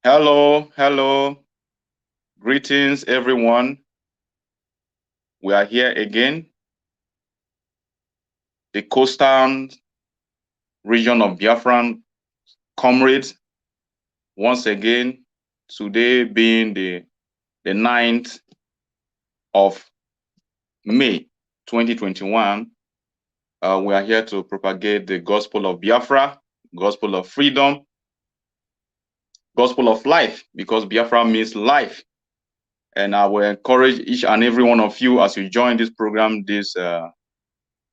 Hello. Greetings, everyone. We are here again. The coastal region of Biafran comrades, once again, today being the 9th of May 2021, we are here to propagate the gospel of Biafra, gospel of freedom, gospel of life, because Biafra means life. And I will encourage each and every one of you as you join this program this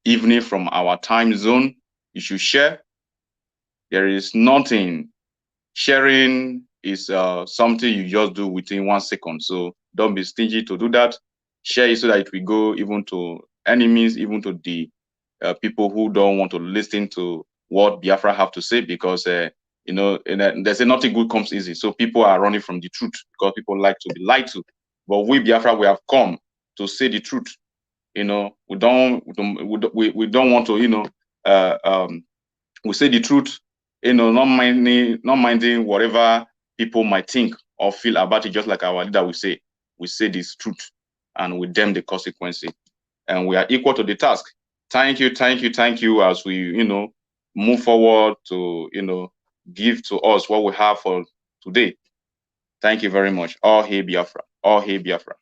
evening from our time zone. You should share. There is nothing. Sharing is something you just do within 1 second. So don't be stingy to do that. Share it so that it will go even to enemies, even to the people who don't want to listen to what Biafra have to say, because they say nothing good comes easy. So people are running from the truth because people like to be lied to. But we Biafra, we have come to say the truth. We don't want to we say the truth, not minding whatever people might think or feel about it. Just like our leader will say, we say this truth and with them the consequences, and we are equal to the task. Thank you as we move forward to give to us what we have for today. Thank you very much. All hail Biafra. All hail Biafra.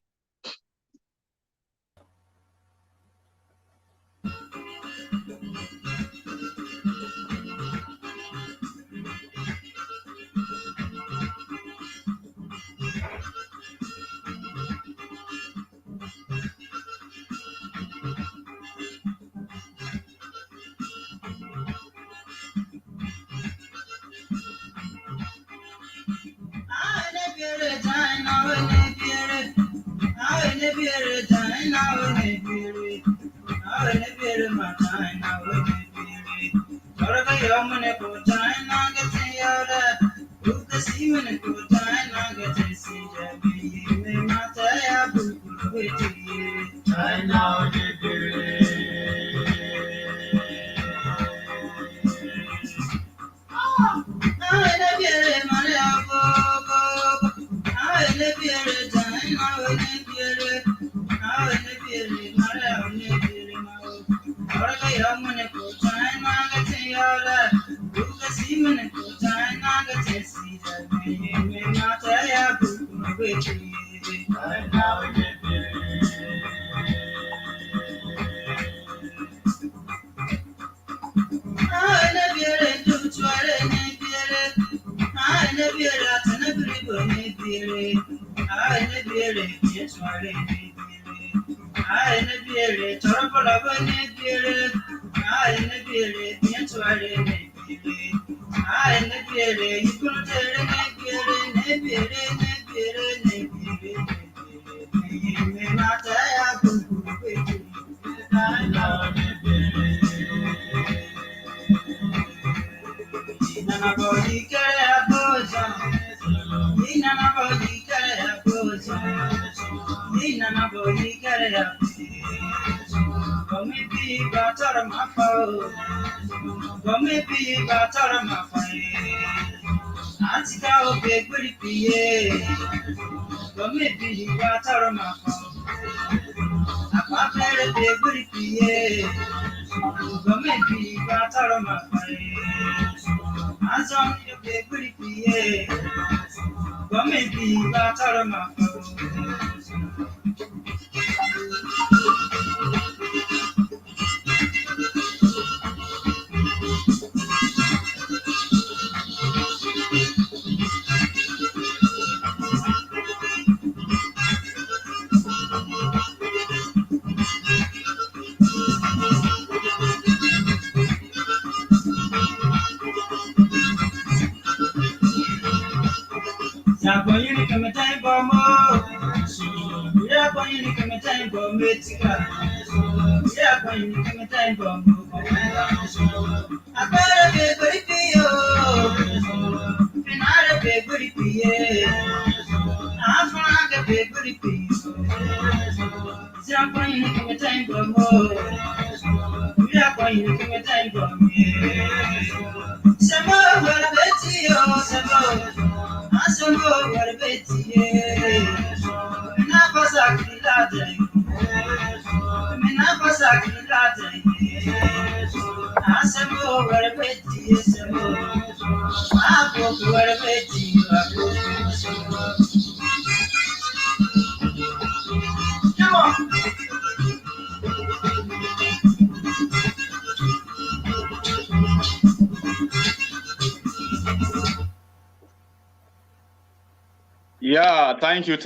Yeah, thank you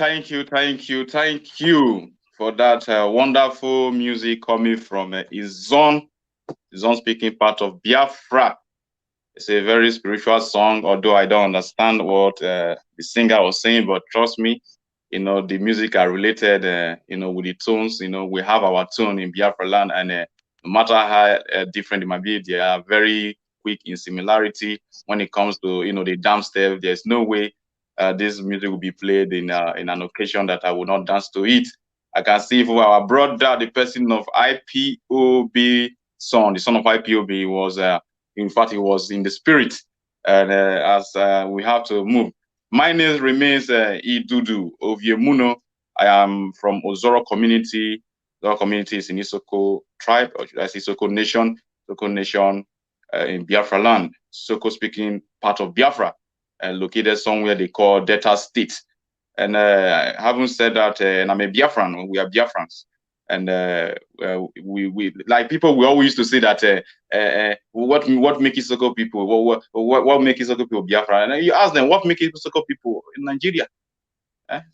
for that wonderful music coming from Izon speaking part of Biafra. It's a very spiritual song, although I don't understand what the singer was saying, but trust me, the music are related, with the tones. We have our tone in Biafra land, and no matter how different it might be, they are very quick in similarity when it comes to, the dance step. There's no way this music will be played in an occasion that I will not dance to it. I can see for our brother, the person of IPOB son, the son of IPOB was, in fact, he was in the spirit, and as we have to move. My name remains Idudu Oviemuno. I am from Ozoro community. Ozoro community is in Isoko tribe, or should I say Isoko nation? Isoko nation in Biafra land. Isoko speaking part of Biafra, located somewhere they call Delta State. And having said that, and I'm a Biafran, we are Biafrans. And we like people. We always used to say that what make Isoko people? What make Isoko people Biafra? And you ask them what make Isoko people in Nigeria.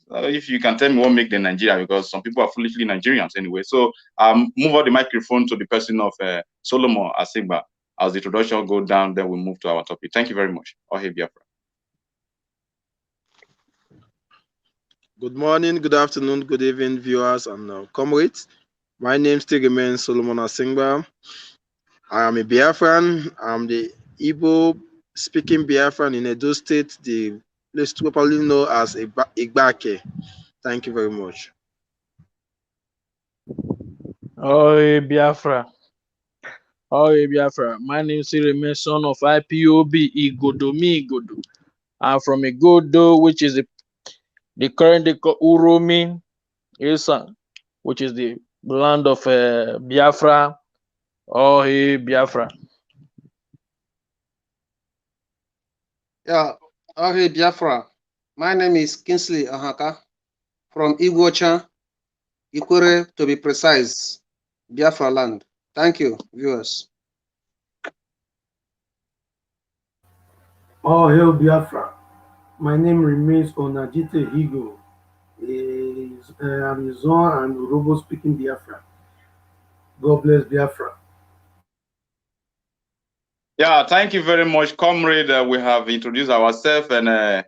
If you can tell me what make them Nigeria, because some people are foolishly Nigerians anyway. So move on the microphone to the person of Solomon Asigba. As the introduction go down, then we move to our topic. Thank you very much. Ohe Biafra. Good morning, good afternoon, good evening, viewers and comrades. My name still remains Solomon Asingba. I am a Biafran. I'm the Igbo speaking Biafran in Edo State, the place properly known as Igbake. Thank you very much. Oh, Biafra. Oh, Biafra. My name is remains son of IPOB Igodo. I'm from Igodo, which is the current Uromi Isan, which is the land of Biafra. Oh, Biafra. Yeah, okay, Biafra. My name is Kingsley Ahaka from Iguacha, Ikwere to be precise, Biafra land. Thank you, viewers. All hail Biafra. My name remains Onajite Higo. I'm Izon and Urobo speaking Biafra. God bless Biafra. Yeah, thank you very much, comrade. We have introduced ourselves, and I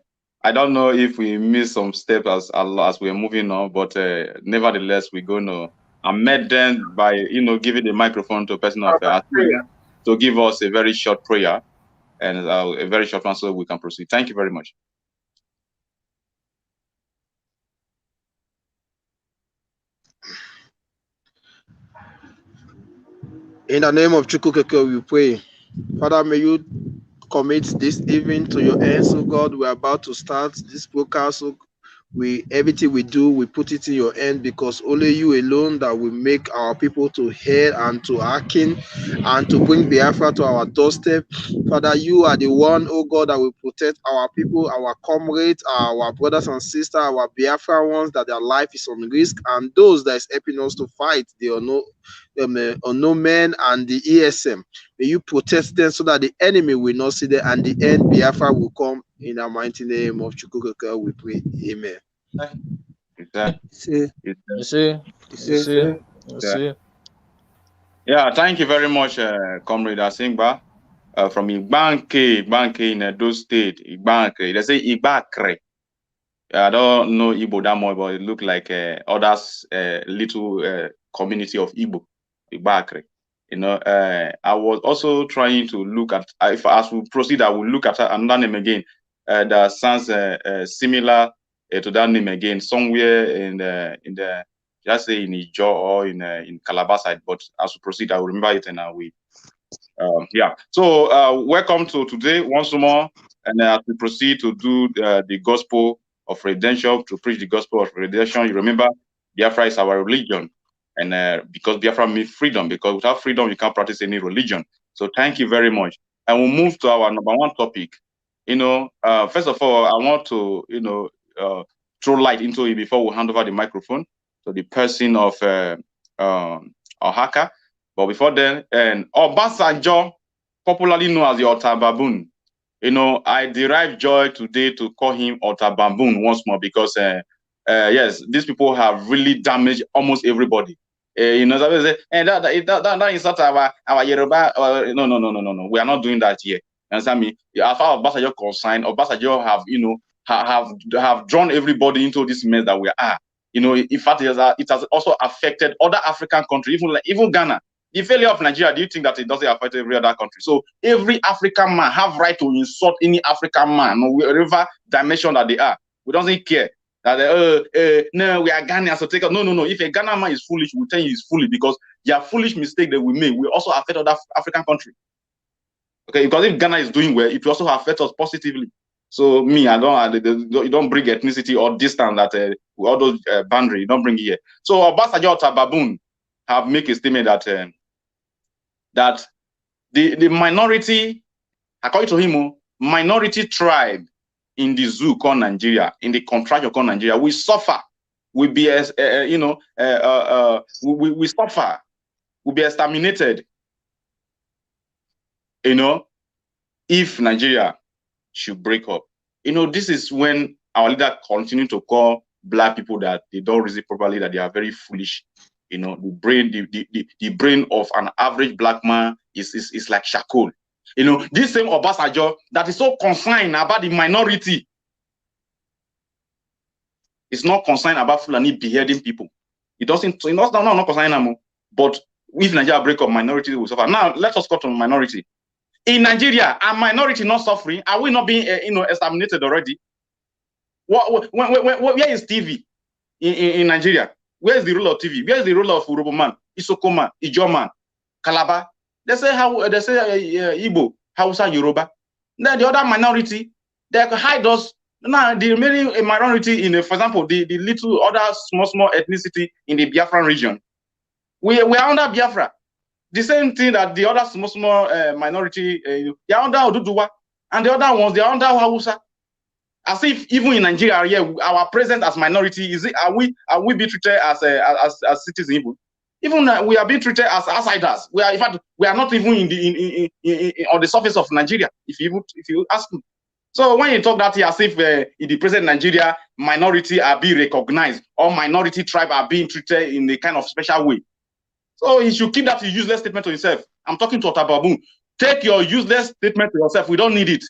don't know if we missed some steps as we're moving on, but nevertheless, we're going to amend them by giving the microphone to a person of to give us a very short prayer and a very short one so we can proceed. Thank you very much. In the name of Chukukeke, we pray. Father, may you commit this evening to your hands, oh God. We're about to start this broadcast. Everything we do, we put it in your hand because only you alone that will make our people to hear and to hearken and to bring Biafra to our doorstep. Father, you are the one, oh God, that will protect our people, our comrades, our brothers and sisters, our Biafra ones, that their life is on risk, and those that is helping us to fight the unknown men and the ESM. May you protect them so that the enemy will not see them and the end Biafra will come. In the mighty name of Chukwuka, we pray. Amen. Yeah, thank you very much, Comrade Asingba. From Igbanke in Edo State, Igbanke. They say Igbakre. I don't know Igbo that much, but it look like others little community of Igbo, Igbakre. I was also trying to look at, if as we proceed, I will look at another name again that sounds similar to that name again, somewhere in the just say in Ijo or in Calabar side. But as we proceed, I will remember it and I will. Yeah. So welcome to today once more, and as we proceed to do the gospel of redemption, to preach the gospel of redemption. You remember, Biafra is our religion, And because Biafra means freedom, because without freedom, you can't practice any religion. So thank you very much. And we'll move to our number one topic. First of all, I want to, throw light into it before we hand over the microphone to the person of Ohaka. But before then, and Obasanjo, popularly known as the Ota Baboon. I derive joy today to call him Ota Baboon once more because, yes, these people have really damaged almost everybody. Somebody say, that is not our Yoruba. No. We are not doing that here. You understand me? As far as Obasanjo concerned, Obasanjo have drawn everybody into this mess that we are. In fact, it has also affected other African countries, even Ghana. The failure of Nigeria, do you think that it doesn't affect every other country? So every African man have right to insult any African man, wherever dimension that they are. We don't care that no, we are Ghanaians, so take us. No. If a Ghana man is foolish, we'll tell you he's foolish because their foolish mistake that we make will also affect other African countries. Okay, because if Ghana is doing well, it will also affect us positively. So me, you don't bring ethnicity or distance that all those boundaries, you don't bring it here. So Obasanjo Baboon have made a statement that the minority, according to him, minority tribe in the zoo called Nigeria, in the contraction called Nigeria, we suffer. We be we suffer. We'll be exterminated. If Nigeria should break up. This is when our leader continue to call black people that they don't reason properly, that they are very foolish. The brain of an average black man is like charcoal. This same Obasanjo that is so concerned about the minority is not concerned about Fulani beheading people. It doesn't. Not concerned anymore. But if Nigeria break up, minority will suffer. Now let us go to minority. In Nigeria, are minority not suffering? Are we not being exterminated already? Where is TV in Nigeria? Where is the role of TV? Where is the role of Uroboman, Isokoma, Ijoman, Calabar? They say Igbo, Hausa, Yoruba. Then the other minority, they hide us. Now the remaining minority in, for example, the little other small ethnicity in the Biafran region, we are under Biafra. The same thing that the other small minority, they are under Oduduwa, and the other ones they are under Hausa. As if even in Nigeria, our presence as minority are we being treated as citizens? Even we are being treated as outsiders. In fact, we are not even on the surface of Nigeria. If you ask me. So when you talk that here, as if in the present Nigeria, minority are being recognized or minority tribe are being treated in a kind of special way. So you should keep that useless statement to yourself. I'm talking to Otababoon. Take your useless statement to yourself. We don't need it.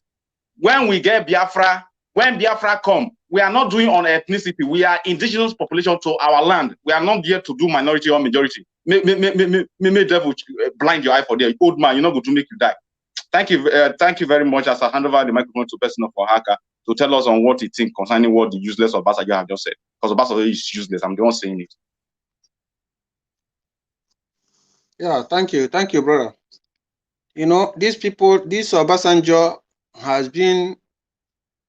When we get Biafra, when Biafra come, we are not doing on ethnicity. We are indigenous population to our land. We are not here to do minority or majority. May devil blind your eye for there. Old man, you're not going to make you die. Thank you very much. As I hand over the microphone to person of Ohaka to tell us on what he thinks concerning what the useless Obasanjo have just said. Because Obasanjo is useless. I'm the one saying it. Yeah, thank you, brother. These people, this Obasanjo has been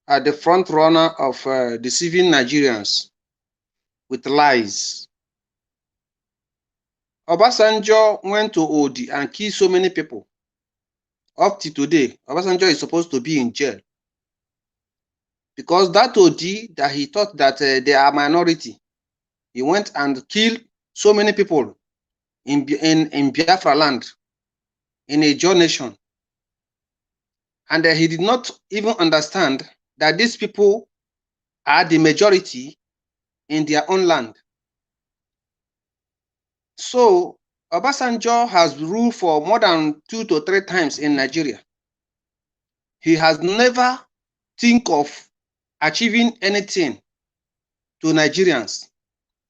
at the front runner of deceiving Nigerians with lies. Obasanjo went to OD and killed so many people. Up to today, Obasanjo is supposed to be in jail because that OD that he thought that they are minority, he went and killed so many people in Biafra land, in a Jaw nation. And he did not even understand that these people are the majority in their own land. So Obasanjo has ruled for more than 2 to 3 times in Nigeria. He has never think of achieving anything to Nigerians.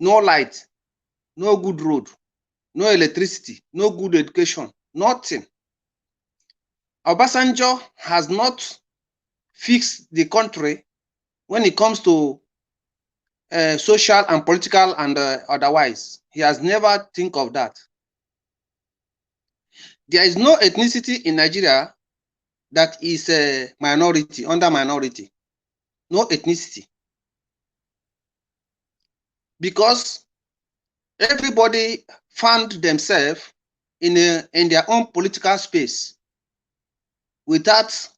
No light, no good road, no electricity, no good education, nothing. Obasanjo has not fixed the country when it comes to social and political and otherwise. He has never think of that. There is no ethnicity in Nigeria that is a minority, under minority. No ethnicity. Because everybody found themselves in their own political space without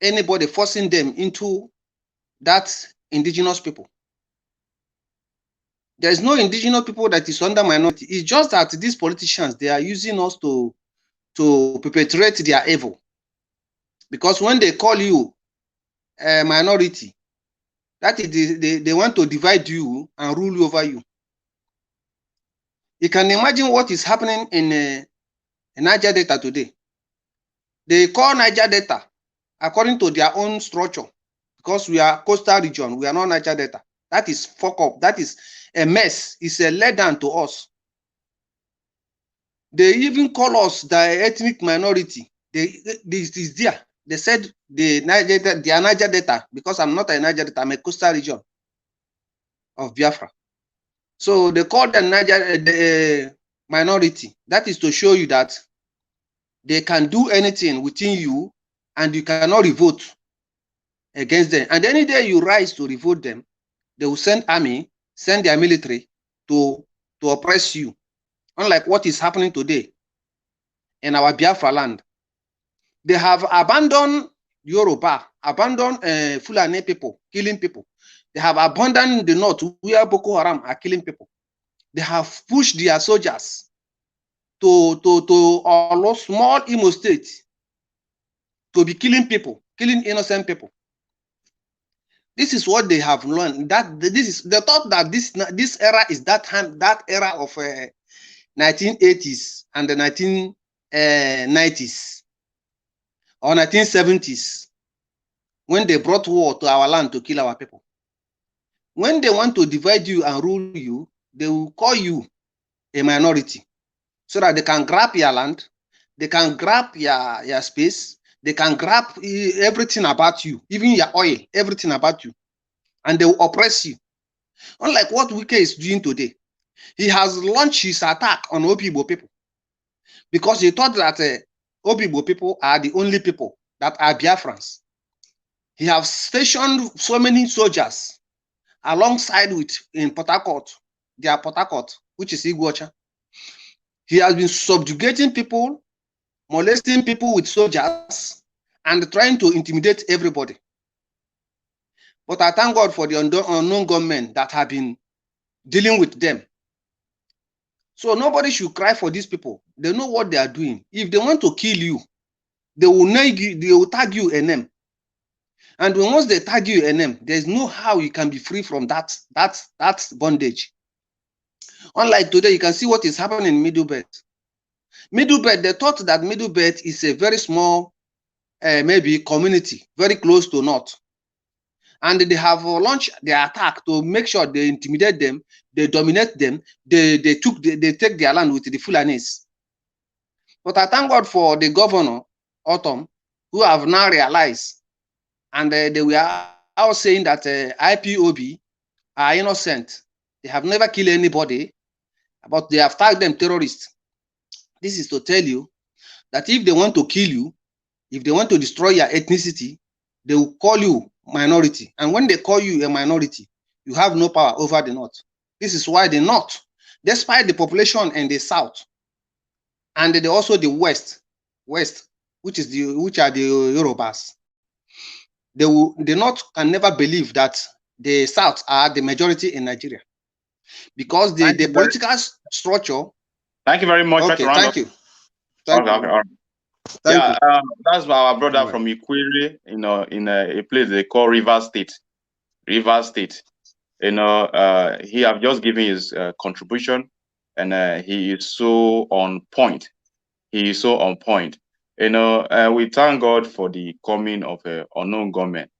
anybody forcing them into that indigenous people. There's no indigenous people that is under minority. It's just that these politicians, they are using us to perpetrate their evil. Because when they call you a minority, that is they want to divide you and rule over you. You can imagine what is happening in Niger Delta today. They call Niger Delta according to their own structure, because we are coastal region, we are not Niger Delta. That is fuck up. That is a mess. It's a letdown to us. They even call us the ethnic minority. This is there. They said they are Niger Delta, because I'm not a Niger Delta, I'm a coastal region of Biafra. So they call them the minority. That is to show you that they can do anything within you and you cannot revolt against them. And any day you rise to revolt them, they will send army, send their military to oppress you. Unlike what is happening today in our Biafra land. They have abandoned Yoruba, abandoned Fulani people, killing people. They have abandoned the north where Boko Haram are killing people. They have pushed their soldiers to a small Imo state to be killing people, killing innocent people. This is what they have learned. That this is they thought that this era is that era of 1980s and the 1990s or 1970s, when they brought war to our land to kill our people. When they want to divide you and rule you, they will call you a minority so that they can grab your land, they can grab your space, they can grab everything about you, even your oil, everything about you, and they will oppress you. Unlike what Wike is doing today. He has launched his attack on Obibo people because he thought that Obibo people are the only people that are Biafrans. He has stationed so many soldiers alongside with in Port Harcourt, their Port Harcourt, which is Iguacha. He has been subjugating people, molesting people with soldiers, and trying to intimidate everybody. But I thank God for the unknown gunmen that have been dealing with them. So nobody should cry for these people. They know what they are doing. If they want to kill you, they will tag you a name. And once they tag you a name, there's no how you can be free from that bondage. Unlike today, you can see what is happening in Middle Belt. Middle Belt, they thought that Middle Belt is a very small, maybe community, very close to North. And they have launched their attack to make sure they intimidate them, they dominate them, they take their land with the Fulanis. But I thank God for the governor, Autumn, who have now realized, and they were out saying that IPOB are innocent. They have never killed anybody, but they have tagged them terrorists. This is to tell you that if they want to kill you, if they want to destroy your ethnicity, they will call you minority. And when they call you a minority, you have no power over the North. This is why the North, despite the population in the South, and also the West, which are the Yorubas, the North can never believe that the South are the majority in Nigeria, because the political structure. Thank you very much. Okay, thank you. Thank you. Okay. Thank you. That's our brother from Ikwere, in a place they call River State. River State. He have just given his contribution, and he is so on point. He is so on point. We thank God for the coming of unknown government,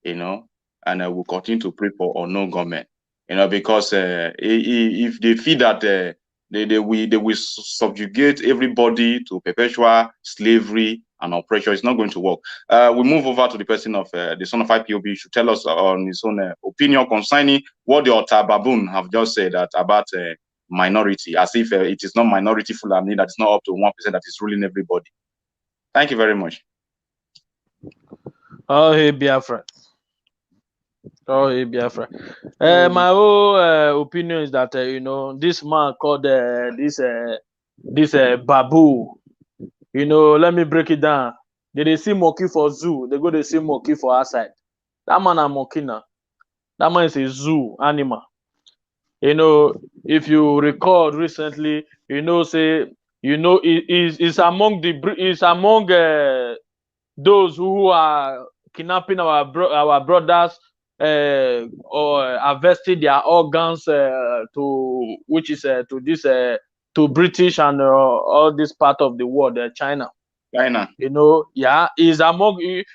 and we'll continue to pray for unknown government, because if they feel that they will subjugate everybody to perpetual slavery and oppression, it's not going to work. We move over to the person of the son of IPOB. He should tell us on his own opinion concerning what the Otta Baboon have just said about minority, as if it is not minority Fulani, that is not up to 1% that is ruling everybody. Thank you very much. Oh, hey, Biafra. Oh, hey, Biafra. My whole opinion is that this man called this babu. Let me break it down. They see monkey for zoo. They go they see monkey for outside. That man a monkey now. That man is a zoo animal. If you recall recently, say is among those who are kidnapping our brothers or harvesting their organs to which is to this to British and all this part of the world, China. China. Is among he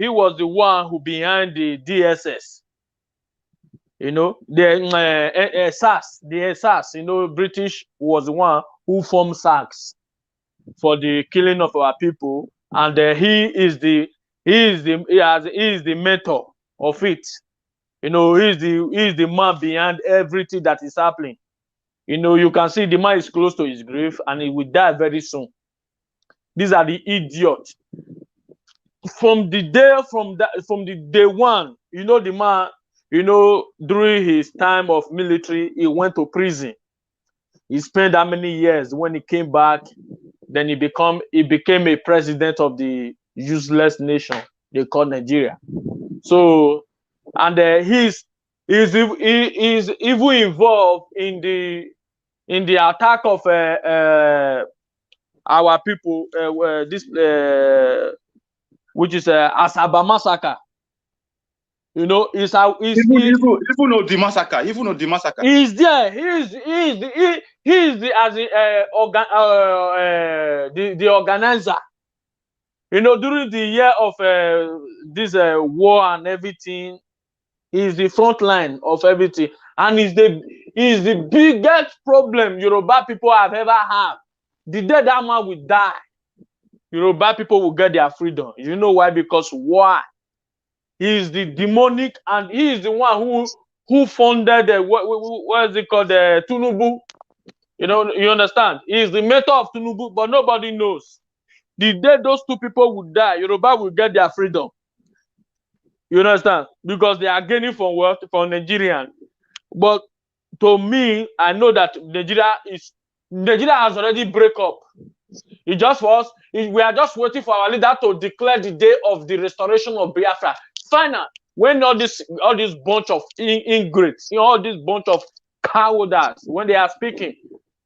was the one who behind the DSS. The SARS, British was the one who formed SARS for the killing of our people, and he is the mentor of it. He is the man behind everything that is happening. You can see the man is close to his grave and he will die very soon. These are the idiots. From the day one, the man, during his time of military, he went to prison. He spent how many years? When he came back, then he became a president of the useless nation they call Nigeria. So, and he's even involved in the attack of our people. This which is Asaba massacre. Even know the massacre. Even know the massacre. He's there. He's the organizer. During the year of this war and everything, he's the front line of everything, and he's the biggest problem Yoruba people have ever had. The day that man will die, Yoruba people will get their freedom. You know why? Because why? He is the demonic, and he is the one who funded what is it called, Tinubu. You understand? He is the mentor of Tinubu, but nobody knows. The day those two people will die, Yoruba will get their freedom. You understand? Because they are gaining from wealth from Nigerian. But to me, I know that Nigeria has already break up. It just for us. We are just waiting for our leader to declare the day of the restoration of Biafra. Final, when all this bunch of ingrates, all this bunch of cowards, when they are speaking,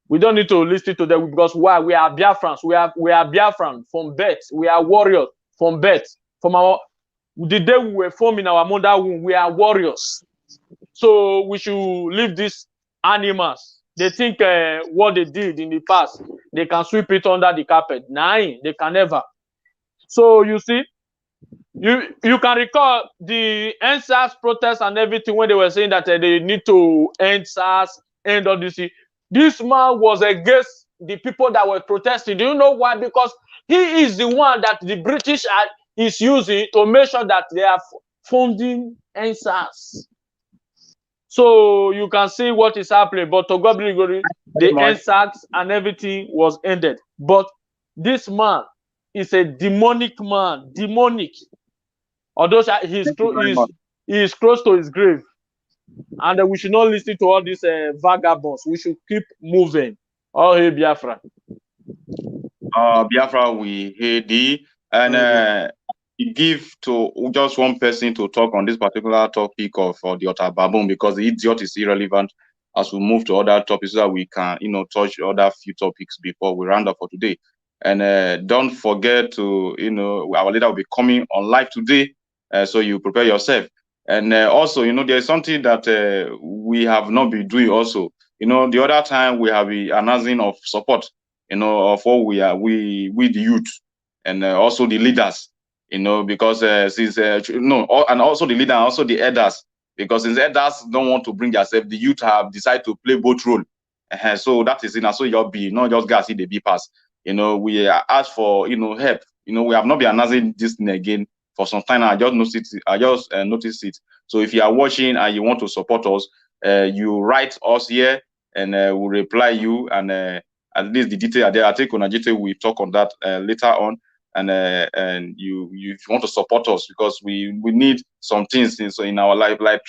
we don't need to listen to them, because why? We are Biafrans. We are Biafran from birth. We are warriors from birth. The day we were formed in our mother womb, we are warriors. So we should leave these animals. They think what they did in the past, they can sweep it under the carpet. Nah, they can never. So you see, you can recall the end SARS protests and everything, when they were saying that they need to end SARS, end all this. This man was against the people that were protesting. Do you know why? Because he is the one that the British is using to make sure that they are funding end SARS. So you can see what is happening. But to God be the glory, the end SARS and everything was ended. But this man is a demonic man, demonic. Although he is close to his grave, and we should not listen to all these vagabonds. We should keep moving. Oh, hey, Biafra. Biafra, we hear thee, and give to just one person to talk on this particular topic of the Otababoon, because the idiot is irrelevant as we move to other topics, so that we can touch other few topics before we round up for today. And don't forget to our leader will be coming on live today, so you prepare yourself. And also there's something that we have not been doing also. The other time we have been announcing of support of what we are, we the youth, and also the leaders, because since and also the leader and also the elders, because since elders don't want to bring themselves, the youth have decided to play both role. So that is so you'll be not just guys see the B pass. We ask for help. We have not been announcing this thing again for some time now. I just noticed it. So if you are watching and you want to support us, you write us here, and we'll reply you, and at least the detail are there. I think on Ajite we talk on that later on. and you want to support us, because we need some things in our life, like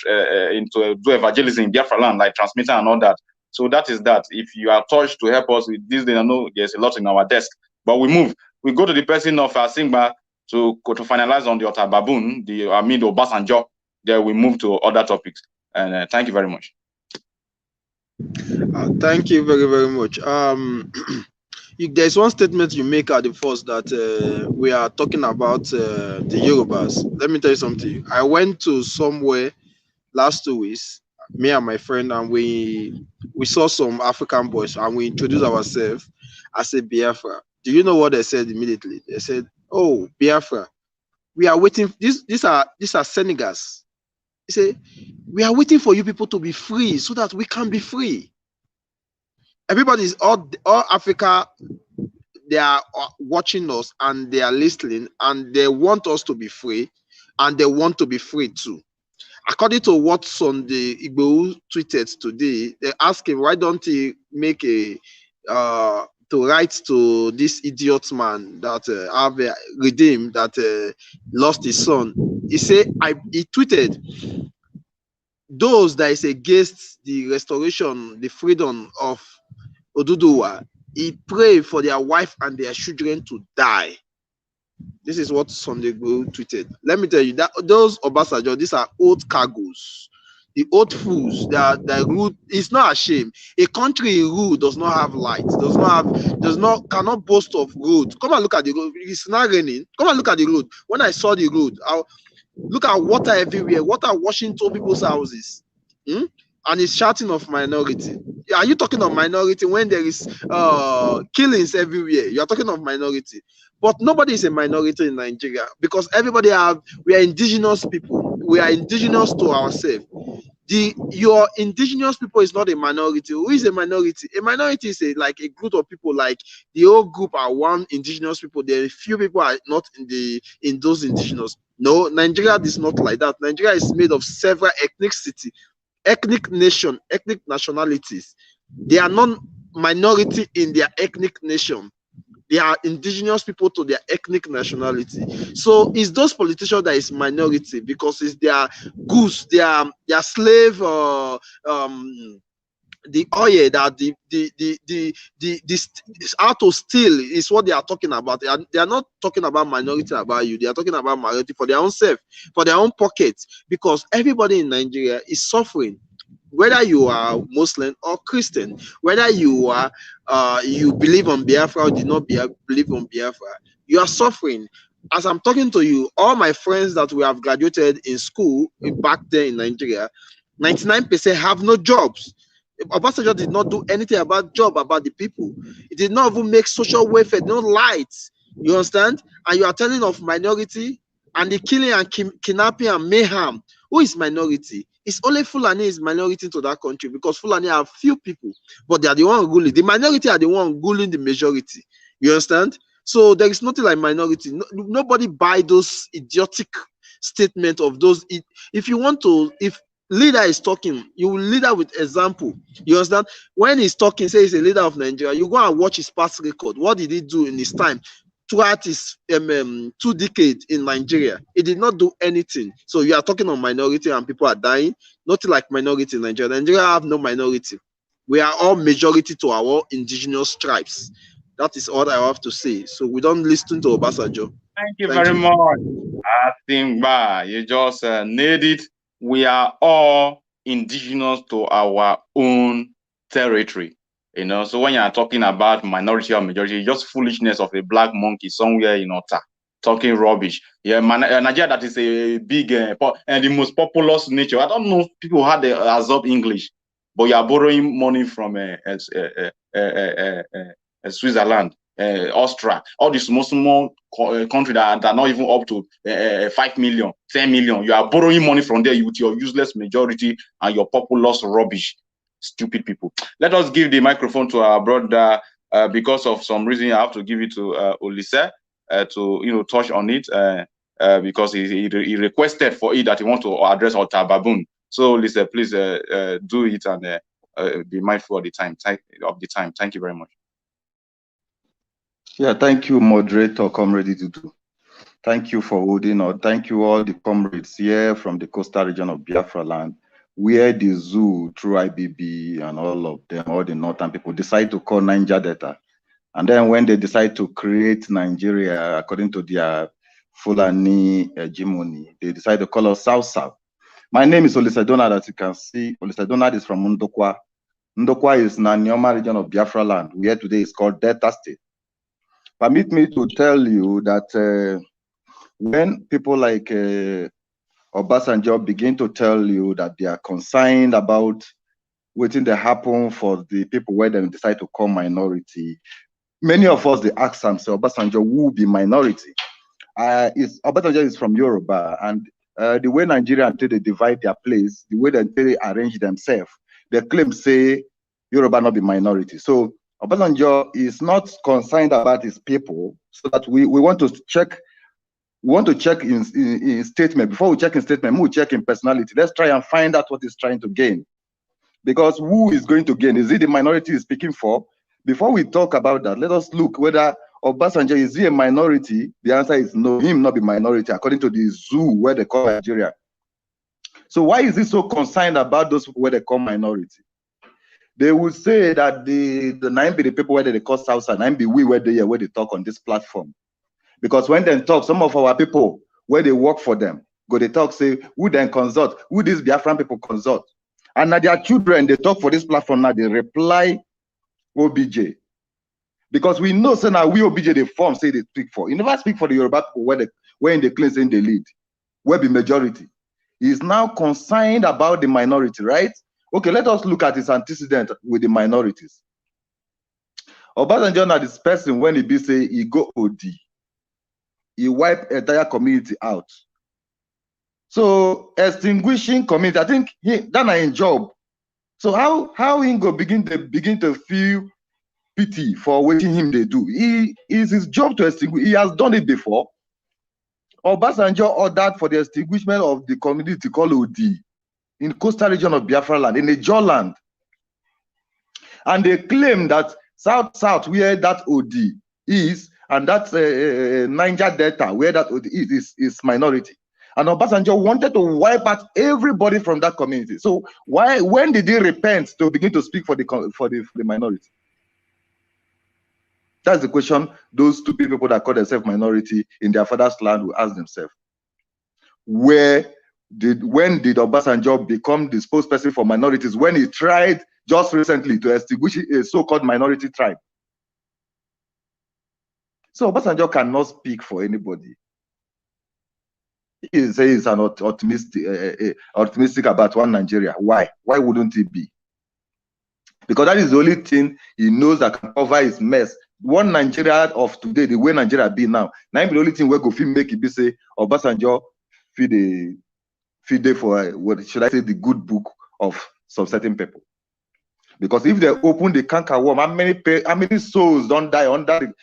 into do evangelism in Biafra land, like transmitter and all that. So that is that. If you are touched to help us with this, then I know there's a lot in our desk. But we move. We go to the person of Singba to finalize on the Ota Baboon, the Obasanjo. Then we move to other topics. And thank you very much. Thank you very, very much. There's one statement you make at the first that we are talking about the Yorubas. Let me tell you something. I went to somewhere last 2 weeks, me and my friend, and we saw some African boys and we introduced ourselves as a Biafra. Do you know what they said immediately? They said, "Oh, Biafra, we are waiting. These are Senegals." They say, "We are waiting for you people to be free so that we can be free." Everybody's all Africa, they are watching us and they are listening and they want us to be free and they want to be free too. According to what Sunday Igbo tweeted today, they asked him, why don't he make a to write to this idiot man that have redeemed, that lost his son. He said, he tweeted, those that is against the restoration, the freedom of Oduduwa, he prayed for their wife and their children to die. This is what Sunday Igbo tweeted. Let me tell you that those Obasanjo, these are old cargoes. The old fools that rule. It's not a shame. A country in rule does not have lights, cannot boast of road. Come and look at the road. It's not raining. Come and look at the road. When I saw the road, look at water everywhere. Water washing into people's houses. And it's shouting of minority. Are you talking of minority when there is killings everywhere? You are talking of minority. But nobody is a minority in Nigeria because we are indigenous people. We are indigenous to ourselves. Your indigenous people is not a minority. Who is a minority? A minority is like a group of people. Like the whole group are one indigenous people. There are few people are not in those indigenous. No, Nigeria is not like that. Nigeria is made of several ethnic nation, ethnic nationalities. They are not minority in their ethnic nation. They are indigenous people to their ethnic nationality. So it's those politicians that is minority because it's their goose, their slave, the oil that the how to steal is what they are talking about. They are not talking about minority about you. They are talking about minority for their own self, for their own pockets, because everybody in Nigeria is suffering. Whether you are Muslim or Christian, whether you are you believe on Biafra or do not believe on Biafra, you are suffering. As I'm talking to you, all my friends that we have graduated in school back there in Nigeria, 99% have no jobs. Obasanjo did not do anything about the people. He did not even make social welfare, no lights. You understand? And you are telling of minority and the killing and kidnapping and mayhem. Who is minority? It's only Fulani is minority to that country because Fulani have few people, but they are the one ruling. The minority are the one ruling the majority. You understand? So there is nothing like minority. Nobody buy those idiotic statements of those. If you want to, if leader is talking, you will lead with example. You understand? When he's talking, say he's a leader of Nigeria, you go and watch his past record. What did he do in his time? Throughout his 2 decades in Nigeria, he did not do anything. So you are talking on minority and people are dying. Nothing like minority in Nigeria. Nigeria have no minority. We are all majority to our indigenous tribes. That is all I have to say. So we don't listen to Obasanjo. Thank you very much. I think you just nailed it. We are all indigenous to our own territory. So when you are talking about minority or majority, just foolishness of a black monkey somewhere in Ota talking rubbish. Yeah, Nigeria, that is a big and the most populous nature. I don't know if people had absorb English, but you are borrowing money from Switzerland, Austria, all these small country that are not even up to 5 million, 10 million. You are borrowing money from there with your useless majority and your populous rubbish. Stupid people. Let us give the microphone to our brother. Because of some reason, I have to give it to Olise to touch on it because he requested for it that he want to address Ota Baboon. So Olise, please do it and be mindful of the time. Thank you very much. Yeah, thank you, moderator, Comrade Dudu. Thank you for holding on. Thank you, all the comrades here from the coastal region of Biafra land, where the zoo, through IBB and all of them, all the northern people, decide to call Niger Delta. And then when they decide to create Nigeria according to their Fulani hegemony, they decide to call us South South. My name is Olise Donald, as you can see. Olise Donald is from Ndokwa. Ndokwa is Nanyoma region of Biafra land, where today is called Delta State. Permit me to tell you that when people like Obasanjo begin to tell you that they are concerned about waiting to happen for the people where they decide to call minority, many of us, they ask themselves, Obasanjo, who will be minority? Obasanjo is from Yoruba, and the way Nigeria until they divide their place, the way they arrange themselves, they claim say Yoruba not be minority. So Obasanjo is not concerned about his people, so that we want to check. We want to check in statement. Before we check in statement, we check in personality. Let's try and find out what he's trying to gain. Because who is going to gain? Is it the minority he's speaking for? Before we talk about that, let us look whether Obasanjo, is he a minority? The answer is no, him not be minority, according to the zoo where they call Nigeria. So why is he so concerned about those people where they call minority? They would say that the 9 be the people where they call South and 9 be we where they talk on this platform. Because when they talk, some of our people, where they work for them, go they talk, say, who then consult, who these Biafran people consult. And now their children, they talk for this platform now, they reply OBJ. Because we know, so now we OBJ, they form, say they speak for. You never speak for the Yoruba people where in the claims in the lead, where be majority. He is now concerned about the minority, right? Okay, let us look at his antecedent with the minorities. Obasanjo now this person, when he be say, he go OD. He wipe entire community out. So extinguishing community, I think that's a job. So how he go begin to feel pity for what him they do? He is his job to extinguish. He has done it before. Obasanjo ordered for the extinguishment of the community called OD in coastal region of Biafra land, in the Jaw land. And they claim that South where that OD is, and that's Niger Delta, where that is minority. And Obasanjo wanted to wipe out everybody from that community. So when did he repent to begin to speak for the minority? That's the question those two people that call themselves minority in their father's land will ask themselves. When did Obasanjo become the spokesperson for minorities, when he tried just recently to extinguish a so-called minority tribe? So Obasanjo cannot speak for anybody. He says he's an optimistic about one Nigeria. Why? Why wouldn't he be? Because that is the only thing he knows that can cover his mess. One Nigeria of today, the way Nigeria be now, the only thing we go feel make it be say Obasanjo feed for what should I say, the good book of some certain people. Because if they open the canker worm, how many souls don't die under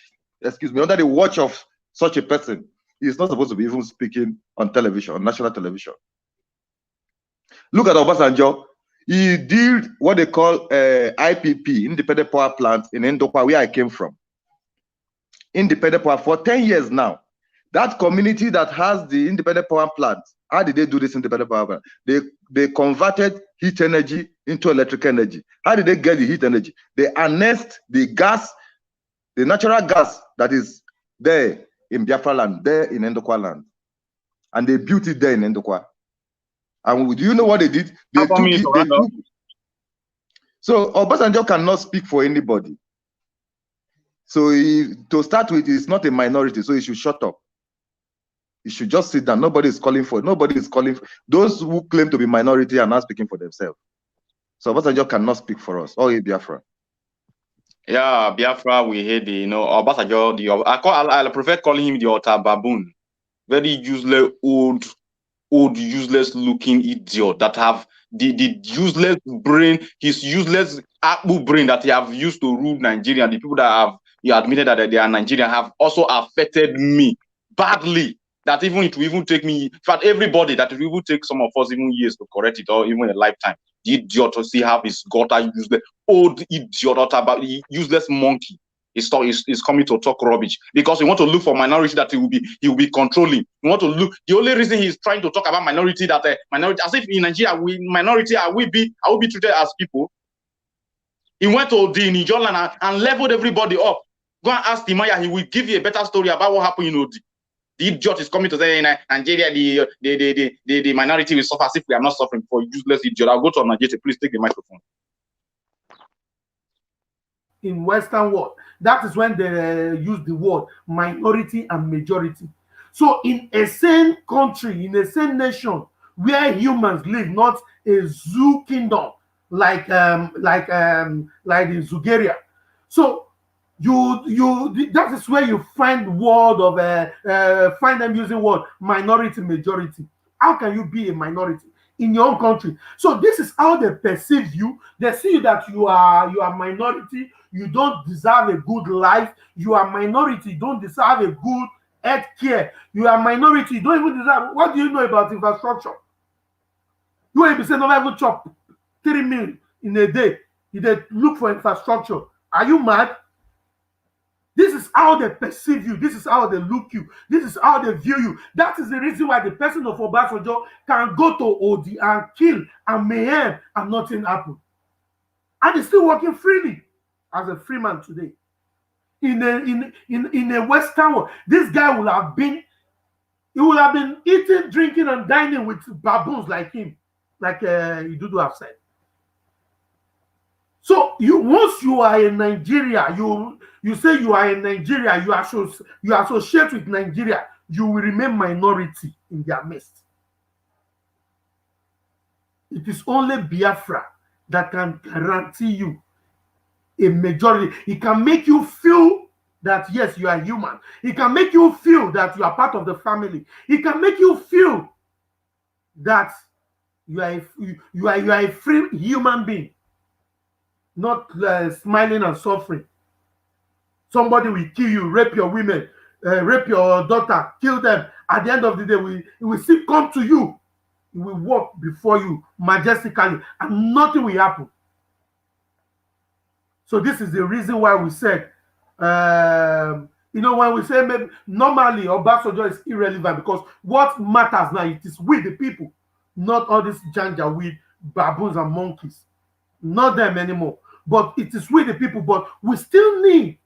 the watch of such a person? He's not supposed to be even speaking on television, on national television. Look at Obasanjo. He did what they call IPP, Independent Power Plant, in Ndokwa, where I came from. Independent power for 10 years now. That community that has the independent power plant, how did they do this independent power plant? They converted heat energy into electric energy. How did they get the heat energy? They annexed the gas, the natural gas that is there in Biafra land, there in Ndokwa land. And they built it there in Ndokwa. And do you know what they did? They took it. So Obasanjo cannot speak for anybody. So to start with, he's not a minority, so he should shut up. He should just sit down. Nobody is calling for those who claim to be minority are not speaking for themselves. So Obasanjo cannot speak for us. Oh, Biafra. Yeah, Biafra, we hate Obasanjo. I prefer calling him the Otter Baboon. Very useless, old, useless looking idiot that have the useless brain, his useless Apple brain that he have used to rule Nigeria. The people that he admitted that they are Nigerian have also affected me badly. That even it will even take me, in fact, everybody, that it will even take some of us even years to correct it, or even a lifetime. The idiot to see how his gutter useless old idiot about useless monkey. He's coming to talk rubbish because we want to look for minority that he will be controlling. We want to look. The only reason he's trying to talk about minority, that minority, as if in Nigeria minority I will be treated as people. He went to the Nijolan and leveled everybody up. Go and ask Timaya, he will give you a better story about what happened in Odi. The idiot is coming to say in Nigeria the minority will suffer as if we are not suffering for useless idiot. I'll go to Nigeria. Please take the microphone. In Western world, that is when they use the word minority and majority. So in a same country, in a same nation where humans live, not a zoo kingdom like in Zugeria. So that is where you find word of find them using word minority, majority. How can you be a minority in your own country? So this is how they perceive you. They see that you are minority. You don't deserve a good life. You are minority. You don't deserve a good health care. You are minority. You don't even deserve. What do you know about infrastructure? You ain't be saying no even chop 3 meals in a day. You look for infrastructure. Are you mad? This is how they perceive you. This is how they look you. This is how they view you. That is the reason why the person of Obasanjo can go to Odi and kill and mayhem and nothing happen. And he's still working freely as a free man today. In a Western world, this guy will have been eating, drinking, and dining with baboons like him, like Idudu have said. So once you are in Nigeria, you say you are in Nigeria, you associate with Nigeria, you will remain minority in their midst. It is only Biafra that can guarantee you a majority. It can make you feel that yes, you are human. It can make you feel that you are part of the family. It can make you feel that you are a free human being, not smiling and suffering. Somebody will kill you, rape your women, rape your daughter, kill them. At the end of the day, it will still come to you. It will walk before you majestically, and nothing will happen. So this is the reason why we said, when we say maybe normally Obasanjo is irrelevant, because what matters now, it is we the people, not all this janja with baboons and monkeys, not them anymore. But it is we the people. But we still need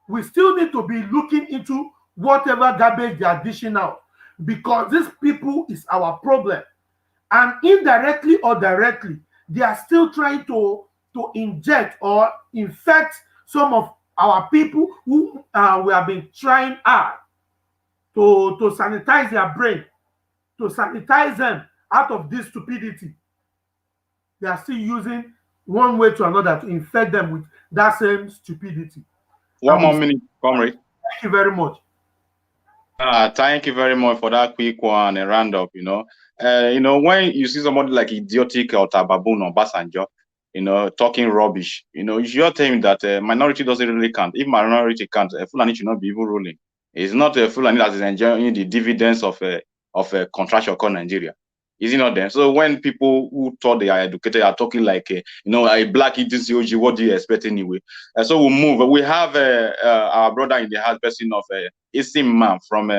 to be looking into whatever garbage they are dishing out, because these people is our problem, and indirectly or directly, they are still trying to inject or infect some of our people who we have been trying hard to sanitize their brain, to sanitize them out of this stupidity. They are still using one way to another to infect them with that same stupidity. One more minute, comrade. Thank you very much. Thank you very much for that quick one, a roundup. When you see somebody like idiotic or baboon or Obasanjo, talking rubbish, you should tell him that minority doesn't really count. If minority can't, Fulani should not be even ruling. It's not a Fulani that is enjoying the dividends of a contractual called Nigeria. Is it not them? So when people who thought they are educated are talking like, a black ETCOG, what do you expect anyway? So we'll move. We have our brother in the house, person of Isim from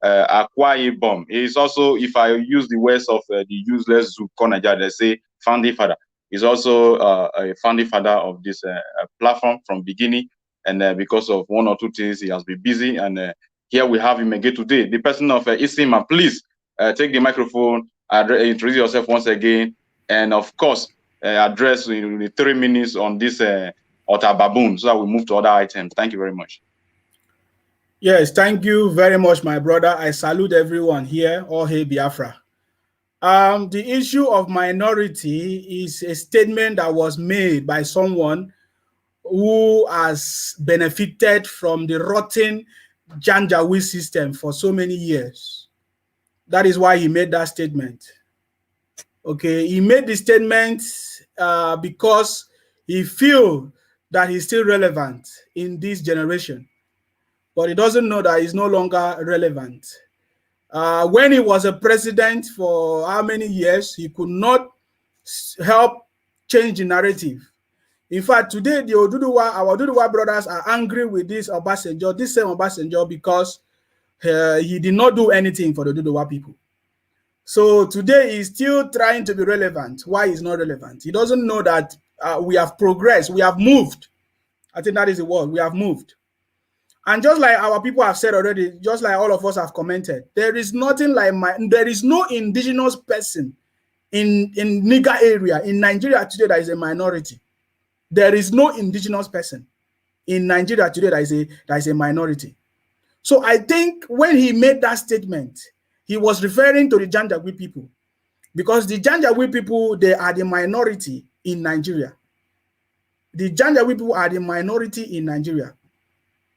Akwa Ibom. He's also, if I use the words of the useless Zouk Nigeria, they say founding father. He's also a founding father of this platform from beginning. And because of one or two things, he has been busy. And here we have him again today. The person of Isim, please take the microphone. Introduce yourself once again, and of course, address in the 3 minutes on this Otter Baboon, so that we move to other items. Thank you very much. Yes, thank you very much, my brother. I salute everyone here. All hail Biafra. The issue of minority is a statement that was made by someone who has benefited from the rotten Janjaweed system for so many years. That is why he made that statement. Okay, he made the statement because he feels that he's still relevant in this generation, but he doesn't know that he's no longer relevant. When he was a president for how many years, he could not help change the narrative. In fact, today the Oduduwa, our Oduduwa brothers are angry with this Obasanjo, this same Obasanjo, because he did not do anything for the Oduduwa people. So today he's still trying to be relevant. Why he's not relevant? He doesn't know that we have progressed, we have moved. I think that is the word. We have moved. And just like our people have said already, just like all of us have commented, there is nothing like there is no indigenous person in Niger area in Nigeria today that is a minority. There is no indigenous person in Nigeria today that is a minority. So I think when he made that statement, he was referring to the Janjaweed people, because the Janjaweed people, they are the minority in Nigeria. The Janjaweed people are the minority in Nigeria.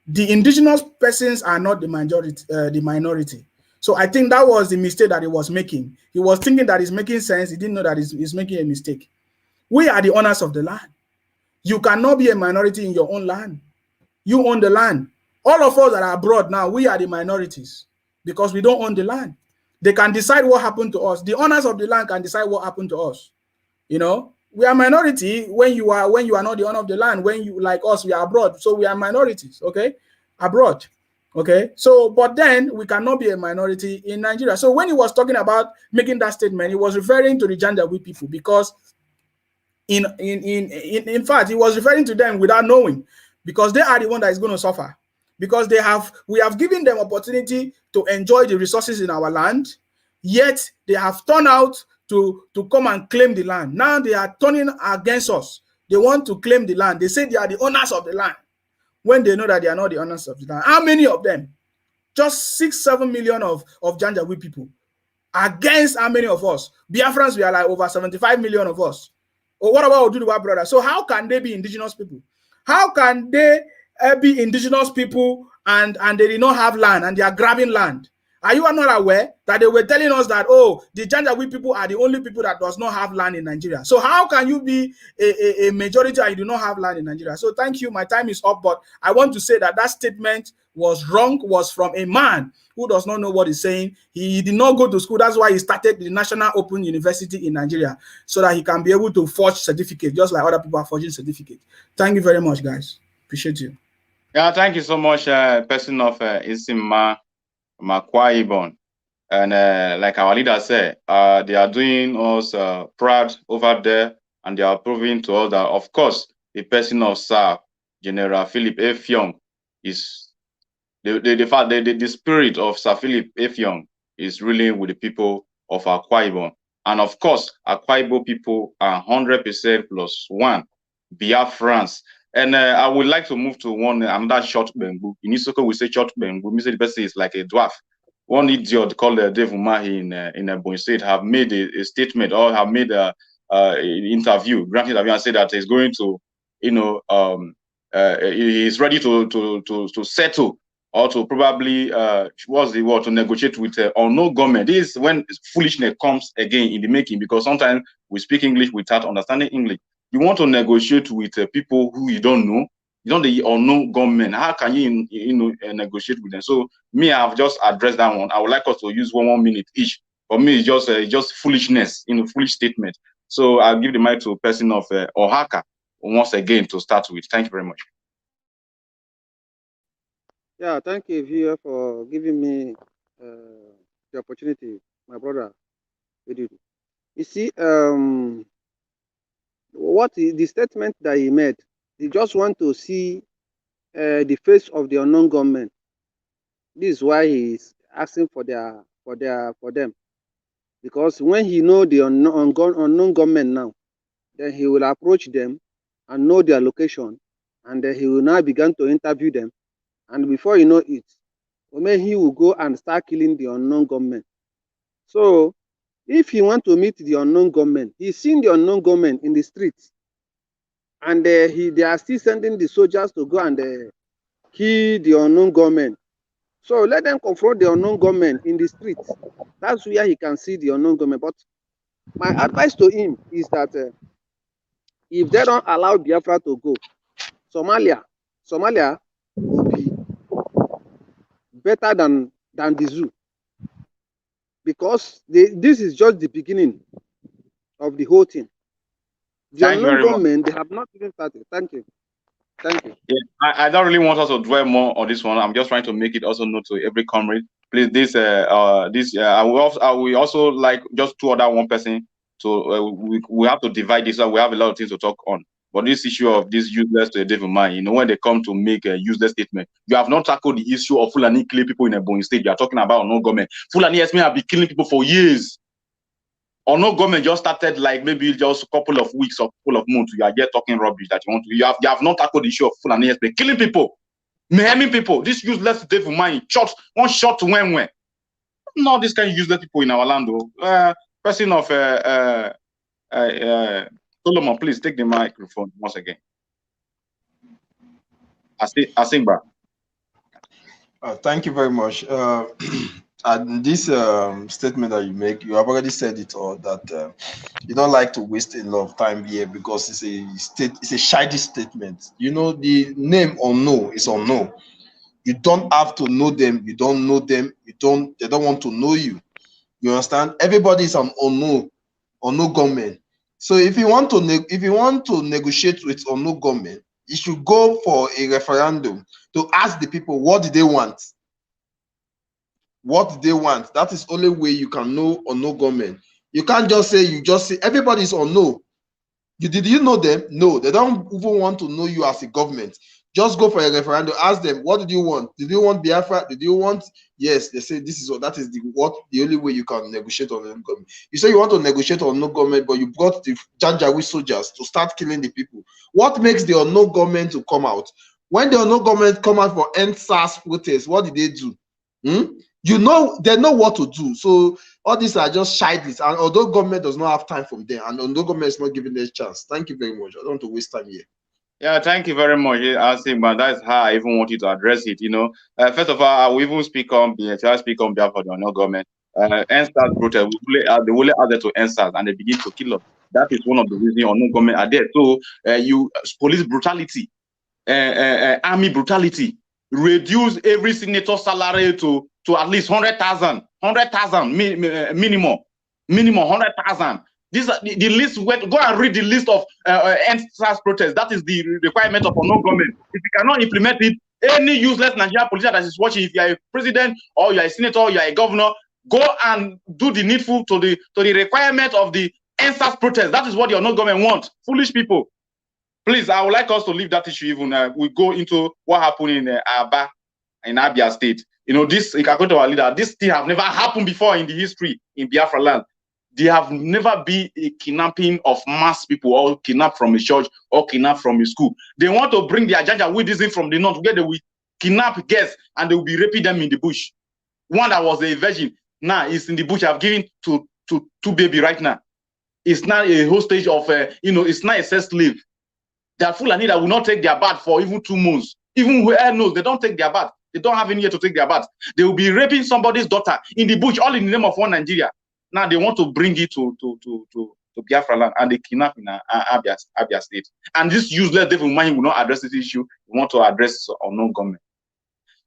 The indigenous persons are not the majority, the minority. So I think that was the mistake that he was making. He was thinking that it's making sense. He didn't know that he's making a mistake. We are the owners of the land. You cannot be a minority in your own land. You own the land. All of us that are abroad now, we are the minorities because we don't own the land. They can decide what happened to us. The owners of the land can decide what happened to us. You know, we are minority when you are not the owner of the land. When you, like us, we are abroad, so we are minorities. Okay, abroad. Okay, so but then we cannot be a minority in Nigeria. So when he was talking about making that statement, he was referring to the Janjaweed people, because in fact, he was referring to them without knowing, because they are the one that is going to suffer, because we have given them opportunity to enjoy the resources in our land, yet they have turned out to come and claim the land. Now they are turning against us. They want to claim the land. They say they are the owners of the land when they know that they are not the owners of the land. How many of them? Just 6-7 million of Janjaweed people against how many of us? Biafrans, we are like over 75 million of us. Or what about Oduduwa brothers? So how can they be indigenous people? How can they be indigenous people and they did not have land and they are grabbing land? Are you not aware that they were telling us that, oh, the Janjaweed people are the only people that does not have land in Nigeria? So how can you be a majority and you do not have land in Nigeria? So thank you. My time is up, but I want to say that that statement was wrong, was from a man who does not know what he's saying. He did not go to school. That's why he started the National Open University in Nigeria, so that he can be able to forge certificates, just like other people are forging certificates. Thank you very much, guys. Appreciate you. Yeah, thank you so much, person of Isimma Makwaibon. And like our leader said, they are doing us proud over there, and they are proving to us that, of course, the person of Sir General Philip Effiong is the spirit of Sir Philip Effiong is really with the people of Akwa Ibom. And of course, Akwa Ibom people are 100% plus one Biafrans. And I would like to move to another short bamboo. In Isoko, we say short bamboo. We say the person is like a dwarf. One idiot called Dave Umahi in Ebonyi State have made a statement, or have made an interview, granted interview, and said that he's going to, he's ready to settle, or to probably what's the word, to negotiate with unknown government. This is when foolishness comes again in the making, because sometimes we speak English without understanding English. You want to negotiate with people who you don't know, you don't the unknown government. How can you negotiate with them? So me, I've just addressed that one. I would like us to use 1 minute each. For me, it's just foolishness, foolish statement. So I'll give the mic to a person of Ohaka once again to start with. Thank you very much. Yeah, thank you, viewer, for giving me the opportunity, my brother. You see, the statement that he made, he just want to see the face of the unknown government. This is why he is asking for them, because when he know the unknown government now, then he will approach them and know their location, and then he will now begin to interview them, and before you know it, he will go and start killing the unknown government. So if he want to meet the unknown government, he's seen the unknown government in the streets, and they are still sending the soldiers to go and kill the unknown government. So let them confront the unknown government in the streets. That's where he can see the unknown government. But my advice to him is that if they don't allow Biafra to go, Somalia will be better than the zoo, because this is just the beginning of the whole thing. The Thank you unknown very much. government, they have not even started. Thank you. Thank you. Yeah, I don't really want us to dwell more on this one. I'm just trying to make it also known to every comrade. Please, I will also like just two other one person. So we have to divide this up. We have a lot of things to talk on. But this issue of this useless to a devil mind, when they come to make a useless statement, you have not tackled the issue of Fulani killing people in a Ebonyi state. You are talking about no government. Fulani yes may have been killing people for years. Or no government just started like maybe just a couple of weeks or a couple of months. You are just talking rubbish that you want to. You have not tackled the issue of Fulani yes killing people, maiming people. This useless devil mind, one shot to when. Not this kind of useless people in our land. Person of Solomon, please take the microphone once again. Asingba. Thank you very much. And this statement that you make, you have already said it all, that you don't like to waste a lot of time here because it's a shady statement. The name unknown is unknown. You don't have to know them. You don't know them. They don't want to know you. You understand? Everybody is an unknown government. So if you want to negotiate with unknown government, you should go for a referendum to ask the people what do they want. What they want. That is only way you can know or no government. You can't just say everybody's or no. Did you know them? No, they don't even want to know you as a government. Just go for a referendum. Ask them, what did you want? Did you want Biafra? Did you want? Yes, they say this is that is the only way you can negotiate on no government. You say you want to negotiate on no government, but you brought the Janjaweed soldiers to start killing the people. What makes the unknown government to come out? When the unknown government come out for end SARS protest, what did they do? They know what to do. So all these are just shidies, and although government does not have time from them, and although government is not giving them a chance. Thank you very much. I don't want to waste time here. Yeah, thank you very much, Asim, but that's how I even want you to address it. First of all, I will even speak on behalf of the no government. NSAS protest, they will add to NSAS and they begin to kill us. That is one of the reasons no government are there. So police brutality, army brutality, reduce every senator's salary to at least 100,000 minimum 100,000. The list. Go and read the list of NSAS protests. That is the requirement of no government. If you cannot implement it, any useless Nigerian politician that is watching, if you are a president or you are a senator, or you are a governor, go and do the needful to the requirement of the NSAS protest. That is what your no government wants. Foolish people. Please, I would like us to leave that issue. Even we go into what happened in Aba, in Abia State. This, according to our leader, this thing have never happened before in the history in Biafra land. There have never been a kidnapping of mass people, or kidnapped from a church, or kidnapped from a school. They want to bring their Janjaweedism from the north, where they will kidnap guests and they will be raping them in the bush. One that was a virgin now is in the bush. I've given to two baby right now. It's not a hostage of it's not a sex slave. There are Fulani that will not take their bath for even 2 months. Even where knows they don't take their bath. They don't have any year to take their bath. They will be raping somebody's daughter in the bush, all in the name of one Nigeria. Now they want to bring it to Biafra land, and they kidnap in Abia State. And this useless devil mind will not address this issue. We want to address unknown government.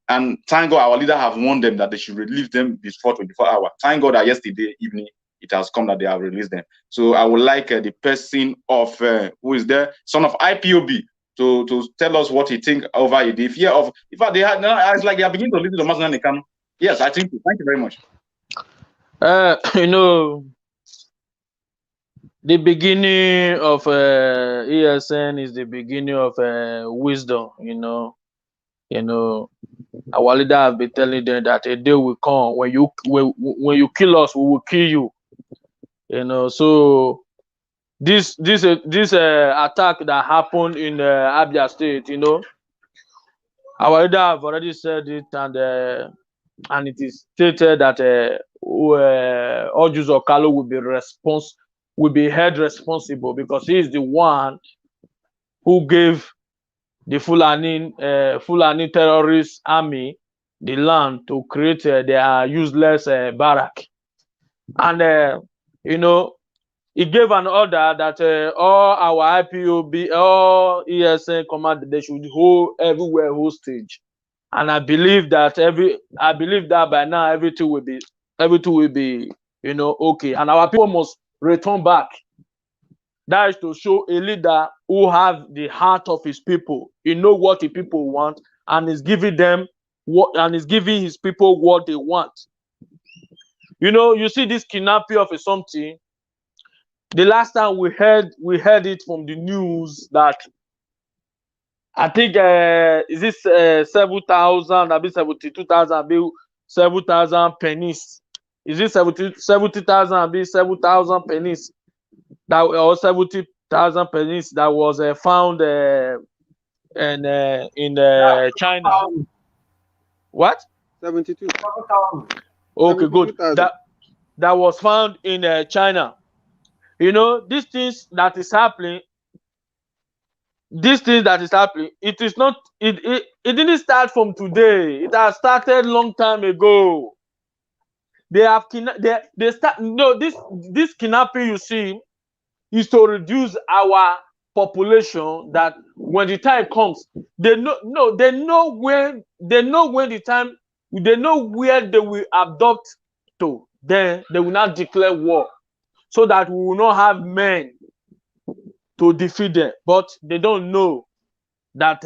And thank God our leader have warned them that they should release them before 24 hours. Thank God that yesterday evening it has come that they have released them. So I would like the person of who is there, son of IPOB, to tell us what he think over the fear of. In fact, it's like they are beginning to listen to Masna Nekano. Yes, I think. Thank you very much. The beginning of ESN is the beginning of wisdom. Our leader have been telling them that a day will come when you kill us, we will kill you. So this attack that happened in Abia State, our leader have already said it, and it is stated that all Jews of Kalo will be held responsible, because he is the one who gave the Fulani terrorist army the land to create their useless barrack. And he gave an order that all our IPOB, all ESN command, they should hold everywhere hostage. And I believe that by now everything will be okay, and our people must return back. That is to show a leader who have the heart of his people. He know what the people want and is giving them what, and is giving his people what they want. You know, you see this kidnapping of something. The last time we heard it from the news that I think is this 7,000, I be 72,000, I be 7,000 pennies. Is it 70,000, I be 7,000 pennies? That or 70,000 pennies that was found in China. What? 72. Okay, good. 72,000. That was found in China. You know, these things that is happening. It is not. It didn't start from today. It has started long time ago. They have they start. No, this kidnapping you see is to reduce our population, that when the time comes, they know when the time, they know where they will adopt to, then they will not declare war, so that we will not have men to defeat them. But they don't know that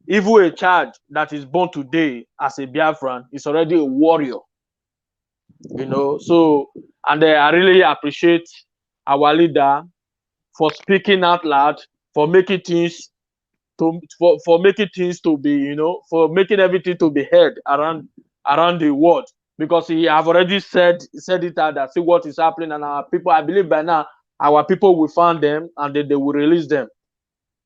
even a child that is born today as a Biafran is already a warrior. You know, so, and I really appreciate our leader for speaking out loud, for making things for making things to be, you know, for making everything to be heard around the world, because he have already said it out that see what is happening, and our people, I believe by now our people will find them and they will release them.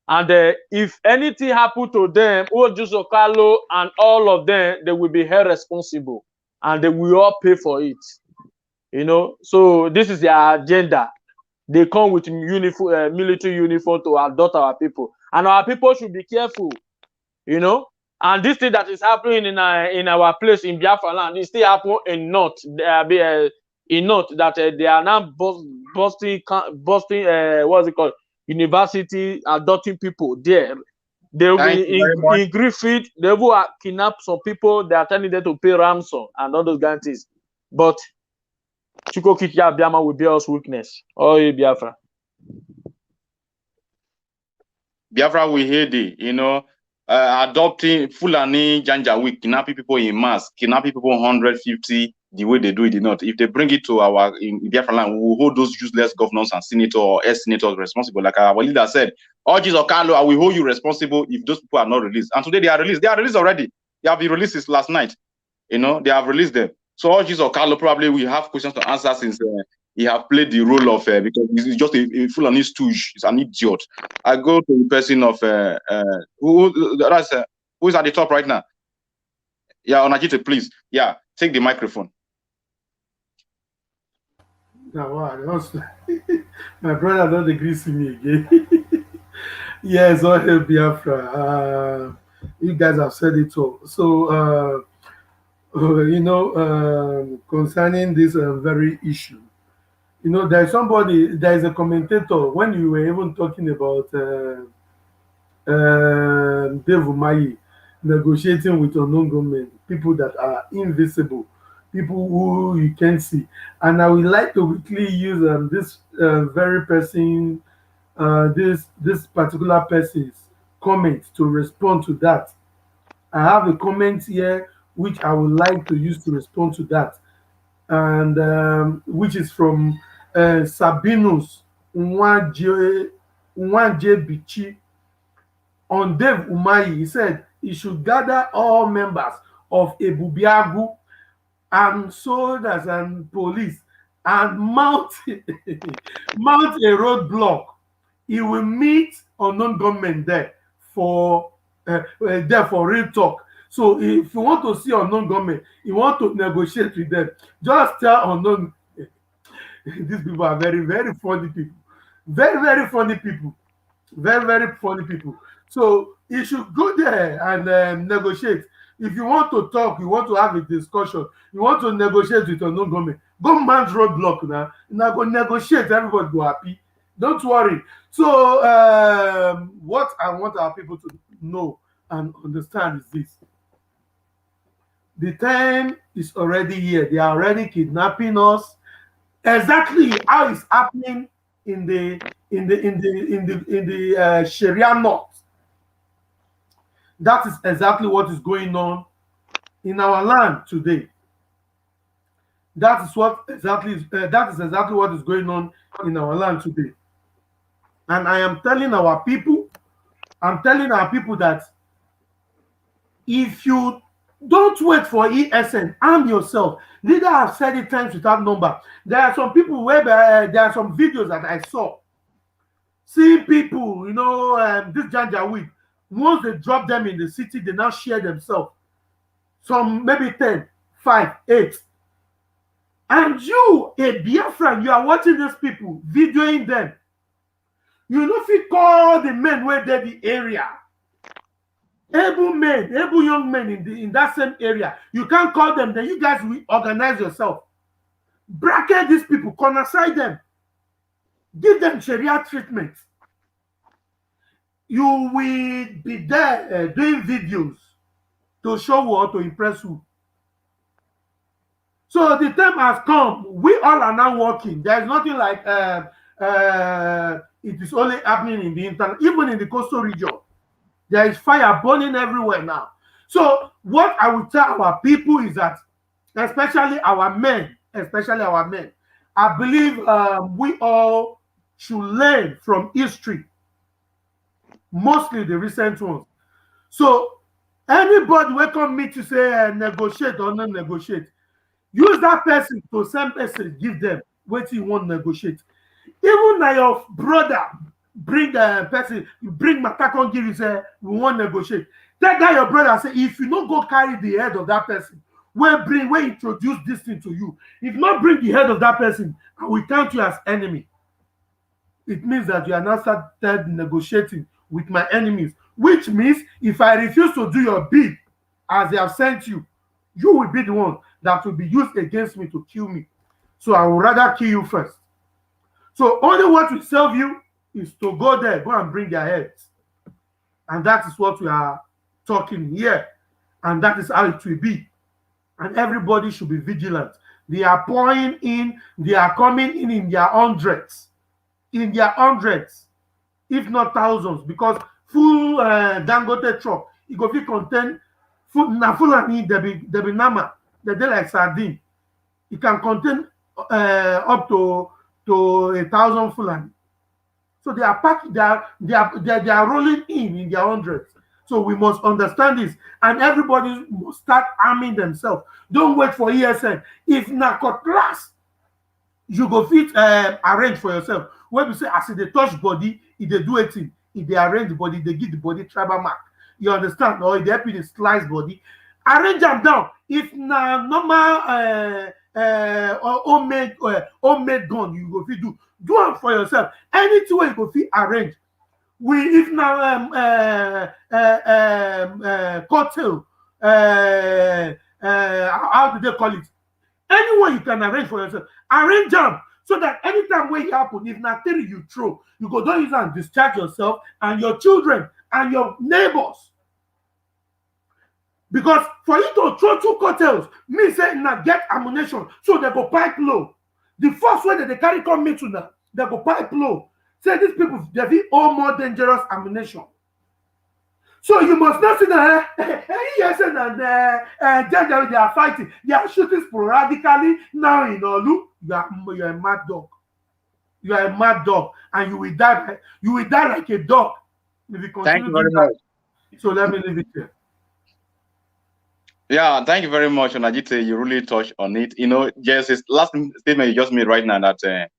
And if anything happen to them, Ojuso Carlo and all of them, they will be held responsible and they will all pay for it. You know, so this is their agenda. They come with uniform, military uniform to adopt our people, and our people should be careful, you know. And this thing that is happening in our place in Biafra land, it still happen in North. In North that they are now busting what's it called, university, adopting people there. They will be in Griffith. They will kidnap some people. They are telling them to pay ransom and all those guarantees, but Chuko Kikia Biama will bear us weakness. Oh, Biafra. Biafra we hear the, you know, adopting Fulani Janjaweed, kidnapping people in mass, kidnapping people 150, the way they do it in North. If they bring it to our in Biafra land, we will hold those useless governors and senators or ex-senators responsible. Like our leader said, Orjis or Carlo, I will hold you responsible if those people are not released. And today they are released. They are released already. They have been released since last night. You know, they have released them. So Orjis or Carlo probably will have questions to answer, since he have played the role of because he's just a Fulani stooge. He's an idiot. I go to the person of who is at the top right now. Yeah, Onajite, please. Yeah, take the microphone. No, wow, my brother don't agree with me again. Yes, all hail Biafra. You guys have said it all. So, you know, concerning this very issue, you know, there is a commentator, when you were even talking about Dave Umahi negotiating with unknown government, people that are invisible, people who you can't see. And I would like to quickly use this very person, this particular person's comment to respond to that. I have a comment here which I would like to use to respond to that, and which is from Sabinus Nwaje Bichi on Dave Umahi. He said he should gather all members of Ebubiagu and soldiers and police and mount mount a roadblock. He will meet unknown government there for real talk. So if you want to see unknown government, you want to negotiate with them, just tell unknown. These people are very, very funny people. Very, very funny people. Very, very funny people. So you should go there and negotiate. If you want to talk, you want to have a discussion, you want to negotiate with unknown government, go man's roadblock now. Now go negotiate, everybody go happy. Don't worry. So what I want our people to know and understand is this. The time is already here. They are already kidnapping us. Exactly how it's happening, in the Sharia north. That is exactly what is going on in our land today. That is exactly what is going on in our land today. And I am telling our people, that if you don't wait for ESN, arm yourself. Leader have said it times without number. There are some people where there are some videos that I saw. Seeing people, this Janjaweed, once they drop them in the city, they now share themselves. Some maybe 10, 5, 8. And you, a Biafran, you are watching these people, videoing them. You know if you call the men where they're the area. Able young men in that same area. You can't call them, then you guys will organize yourself. Bracket these people, cornerside them. Give them Sharia treatment. You will be there doing videos to show what, to impress who. So the time has come. We all are now working. There's nothing like it is only happening in the internet. Even in the coastal region, there is fire burning everywhere now. So what I will tell our people is that, especially our men, I believe we all should learn from history, mostly the recent ones. So anybody welcome me to say negotiate or not negotiate, use that person to send message, give them what you want to negotiate. Even now your brother bring the person, bring Matakon, give you say we want to negotiate. Tell that your brother say if you not go carry the head of that person, we introduce this thing to you. If not bring the head of that person, and we count you as enemy. It means that you are now started negotiating with my enemies, which means if I refuse to do your bid as they have sent you, you will be the one that will be used against me to kill me. So I would rather kill you first. So only what will serve you is to go there, go and bring their heads. And that is what we are talking here. And that is how it will be. And everybody should be vigilant. They are pouring in, they are coming in their hundreds. In their hundreds, if not thousands, because full Dangote truck, it go fit contain Fulani, there be nama, they like sardine. It can contain up to 1,000 Fulani. So they are packing, they are rolling in their hundreds. So we must understand this, and everybody must start arming themselves. Don't wait for ESN. If narco class, you go fit arrange for yourself. When you say as they touch body, if they do it, if they arrange the body, they give the body tribal mark. You understand? Or if they help you to slice body, arrange them down. If na normal homemade gun, you go fit do it for yourself. Anything way you go fit arrange. If now cocktail, how do they call it? Anyone you can arrange for yourself, arrange them so that anytime when it happen, if not theory you throw, you go don't use and discharge yourself and your children and your neighbors. Because for you to throw 2 cocktails, me say not get ammunition, so they go pipe low. The first way that they carry come me to now, they go pipe low. Say these people, they be all more dangerous ammunition. So you must not see that yes, and they are fighting. They are shooting sporadically. Now in Olu, you are a mad dog. You are a mad dog, and you will die. You will die like a dog if you continue. Thank you very much. So let me leave it here. Yeah, thank you very much, Onajite. You really touched on it. Just this last statement you just made right now that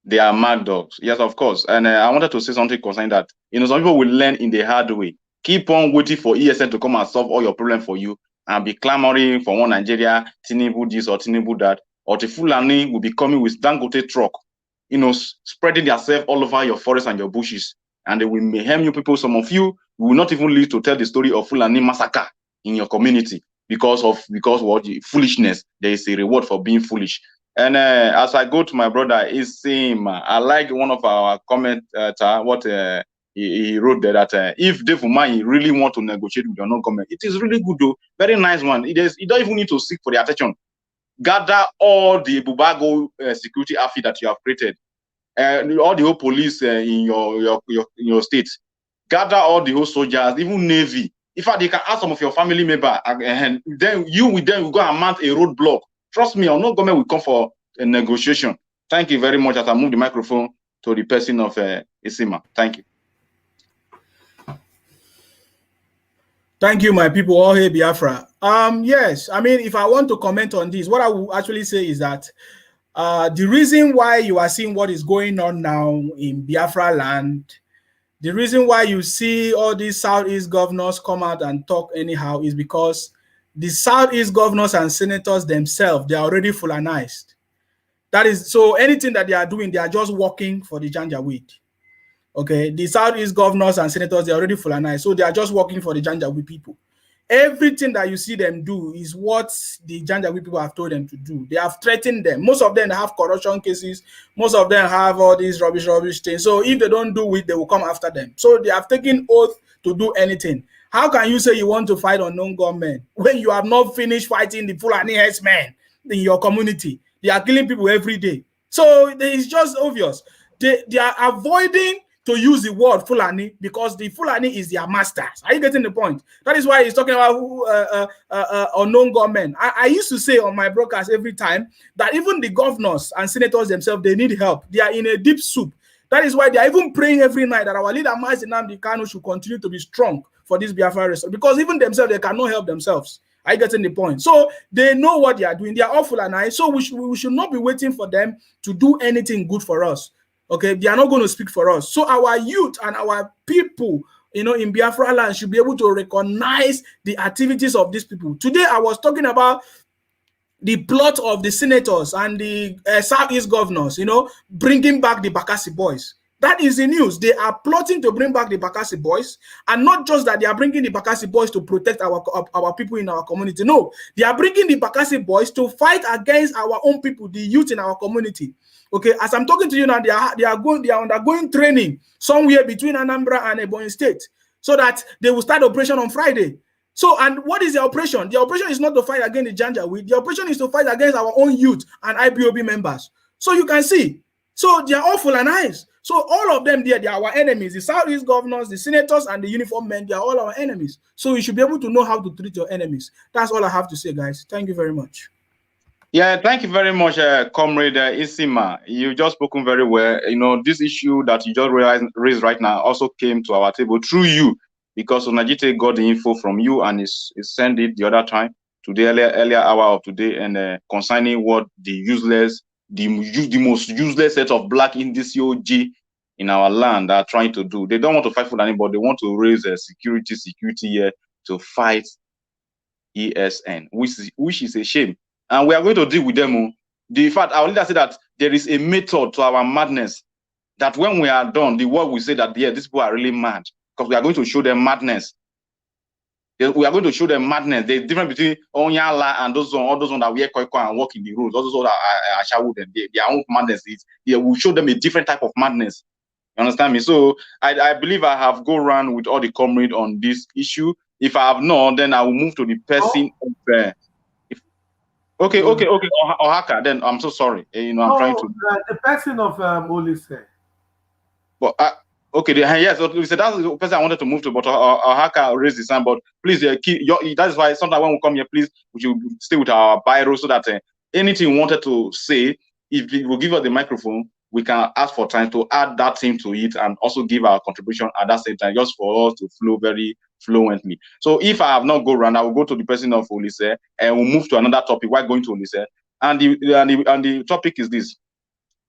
they are mad dogs. Yes, of course. And I wanted to say something concerning that. Some people will learn in the hard way. Keep on waiting for ESN to come and solve all your problems for you and be clamoring for one Nigeria, Tinubu this or Tinubu that, or the Fulani will be coming with Dangote truck, spreading themselves all over your forests and your bushes. And they will mayhem you people. Some of you will not even live to tell the story of Fulani massacre in your community because what foolishness. There is a reward for being foolish. And as I go to my brother, it's same. I like one of our comment what he wrote there that if Dave Umahi really want to negotiate with your non-government, it is really good though. Very nice one. You don't even need to seek for the attention. Gather all the Bubago security outfit that you have created all the whole police in your state, gather all the whole soldiers, even Navy. In fact, you can ask some of your family member, and then you with them will go and mount a roadblock. Trust me, no government will come for a negotiation. Thank you very much. As I move the microphone to the person of Isima. Thank you. Thank you, my people. All hey Biafra. Yes, I mean, if I want to comment on this, what I will actually say is that the reason why you are seeing what is going on now in Biafra land, the reason why you see all these Southeast governors come out and talk anyhow is because the Southeast governors and senators themselves, they are already Fulanized. That is, so anything that they are doing, they are just working for the Janjaweed. Okay, the Southeast governors and senators, they're already Fulanized, so they are just working for the Janjaweed people. Everything that you see them do is what the Janjaweed people have told them to do. They have threatened them. Most of them have corruption cases. Most of them have all these rubbish things. So if they don't do it, they will come after them. So they have taken oath to do anything. How can you say you want to fight unknown gunmen when you have not finished fighting the Fulani herdsmen in your community? They are killing people every day. So it's just obvious. They are avoiding to use the word Fulani because the Fulani is their masters. Are you getting the point? That is why he's talking about unknown gunmen. I used to say on my broadcast every time that even the governors and senators themselves, they need help. They are in a deep soup. That is why they are even praying every night that our leader, Mazi Nnamdi Kanu, should continue to be strong for this Biafra result, because even themselves, they cannot help themselves. Are you getting the point? So they know what they are doing. They are all Fulani. So we should not be waiting for them to do anything good for us. Okay, they are not going to speak for us. So our youth and our people, in Biafra land should be able to recognize the activities of these people. Today, I was talking about the plot of the senators and the Southeast governors, bringing back the Bakassi boys. That is the news. They are plotting to bring back the Bakassi boys, and not just that they are bringing the Bakassi boys to protect our people in our community. No, they are bringing the Bakassi boys to fight against our own people, the youth in our community. Okay, as I'm talking to you now, they are undergoing training somewhere between Anambra and Ebonyi State, so that they will start operation on Friday. So, and what is the operation? The operation is not to fight against the Janjaweed. The operation is to fight against our own youth and IPOB members. So you can see. So they are all Fulanized. So all of them there, they are our enemies. The Southeast governors, the senators, and the uniform men, they are all our enemies. So you should be able to know how to treat your enemies. That's all I have to say, guys. Thank you very much. Yeah, thank you very much, Comrade Isima. You just spoken very well. This issue that you just raised right now also came to our table through you, because Onajite got the info from you and is sent it the other time to the earlier hour of today, and concerning what the most useless set of black Indisi in our land are trying to do. They don't want to fight Fulani, but they want to raise security here to fight ESN, which is a shame. And we are going to deal with them. The fact, our leader said that there is a method to our madness, that when we are done, the world will say that, yeah, these people are really mad, because we are going to show them madness. We are going to show them madness. There's difference between Onyala and all those ones that wear koi and walk in the roads. All those that are showered, their own madness is, they will show them a different type of madness. You understand me? So I believe I have go around with all the comrades on this issue. If I have not, then I will move to the person of Okay, Ohaka, then I'm so sorry. I'm trying to. The person of Olise. But okay, yes, so that's the person I wanted to move to, but Ohaka raised his hand. But please, that is why sometimes when we come here, please, we should stay with our biro, so that anything you wanted to say, if you will give us the microphone, we can ask for time to add that thing to it and also give our contribution at that same time, just for us to flow very fluently. So if I have not go around, I will go to the person of Olise and we'll move to another topic while going to Olise. And the topic is this.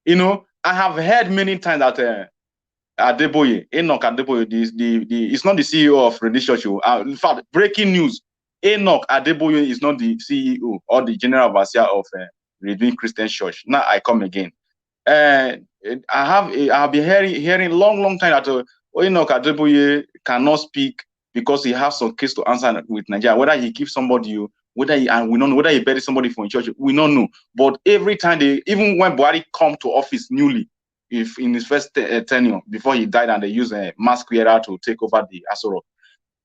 I have heard many times that Adeboye, Enoch Adeboye, it's not the CEO of Redis Church. In fact, breaking news, Enoch Adeboye is not the CEO or the general overseer of Redeemed Christian Church. Now I come again. I have been hearing long time that Enoch Adeboye cannot speak because he has some case to answer with Nigeria. Whether he keeps somebody, we don't know whether he buried somebody from church, we don't know. But every time even when Buhari come to office newly, if in his first tenure before he died, and they use a mass clearer to take over the Asoro,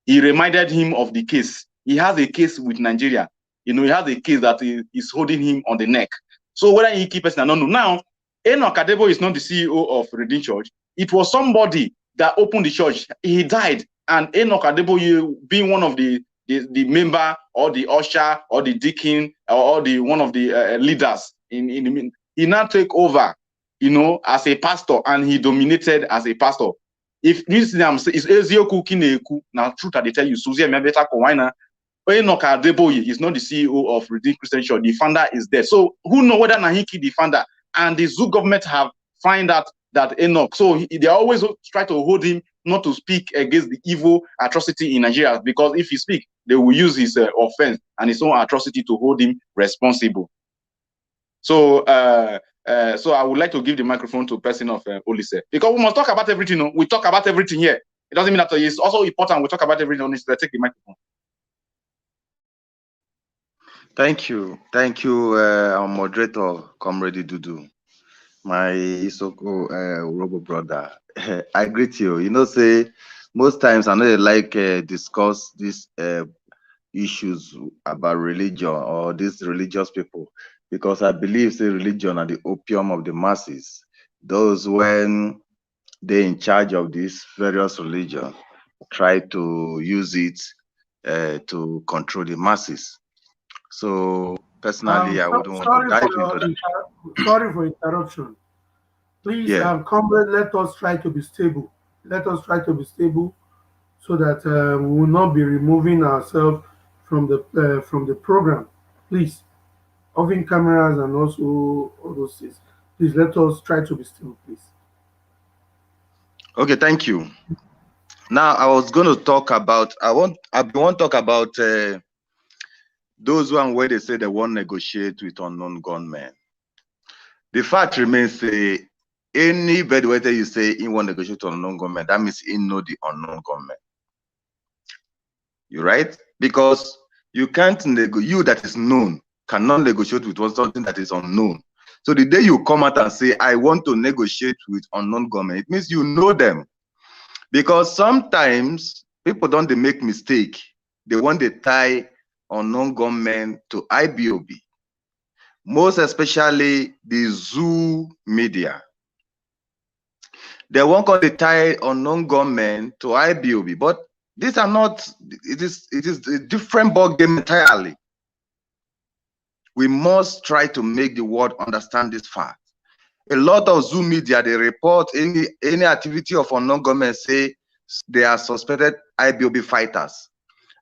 he reminded him of the case. He has a case with Nigeria. He has a case that is holding him on the neck. So whether he keeps it, I don't know. Now, Enoch Adebo is not the CEO of Redeemed Church. It was somebody that opened the church. He died, and Enoch Adebo, being one of the member or the usher or the deacon or the one of the leaders he now take over, you know, as a pastor, and he dominated as a pastor. If this is Ezioku Kineku, now truth I tell you, Susie Mebeta Kowaina, Enoch Adeboye is not the CEO of Redeemed Christian Church. The founder is there. So who know whether Nahiki the founder? And the Zoo government have find out that Enoch. So they always try to hold him not to speak against the evil atrocity in Nigeria, because if he speak, they will use his offense and his own atrocity to hold him responsible. So so I would like to give the microphone to person of Olise, because we must talk about everything. No? We talk about everything here. It doesn't mean that it's also important we talk about everything. Let's take the microphone. Thank you, our moderator, Comrade Dudu, my Isoko Robo brother. I greet you. You know, say most times I know they like discuss these issues about religion or these religious people, because I believe say religion are the opium of the masses. Those when they're in charge of these various religions try to use it to control the masses. So personally, I wouldn't want to dive into that. Sorry for interruption. Please, Yeah. comrade, let us try to be stable. Let us try to be stable, so that we will not be removing ourselves from the program. Please, offing cameras and also all those things. Please let us try to be stable, please. Okay, thank you. Now I was going to talk about. I want to talk about those one where they say they won't negotiate with unknown gunmen. The fact remains, anybody whether you say he won't negotiate with unknown gunmen, that means he know the unknown gunmen. You right? Because you can't you that is known cannot negotiate with something that is unknown. So the day you come out and say, I want to negotiate with unknown gunmen, it means you know them. Because sometimes people don't they make mistake. They want to tie unknown gunmen to IBOB. Most especially the Zoo media. They won't call the tie unknown gunmen to IBOB, but these are not, it is a different ball game entirely. We must try to make the world understand this fact. A lot of Zoo media, they report any activity of unknown gunmen, say they are suspected IBOB fighters.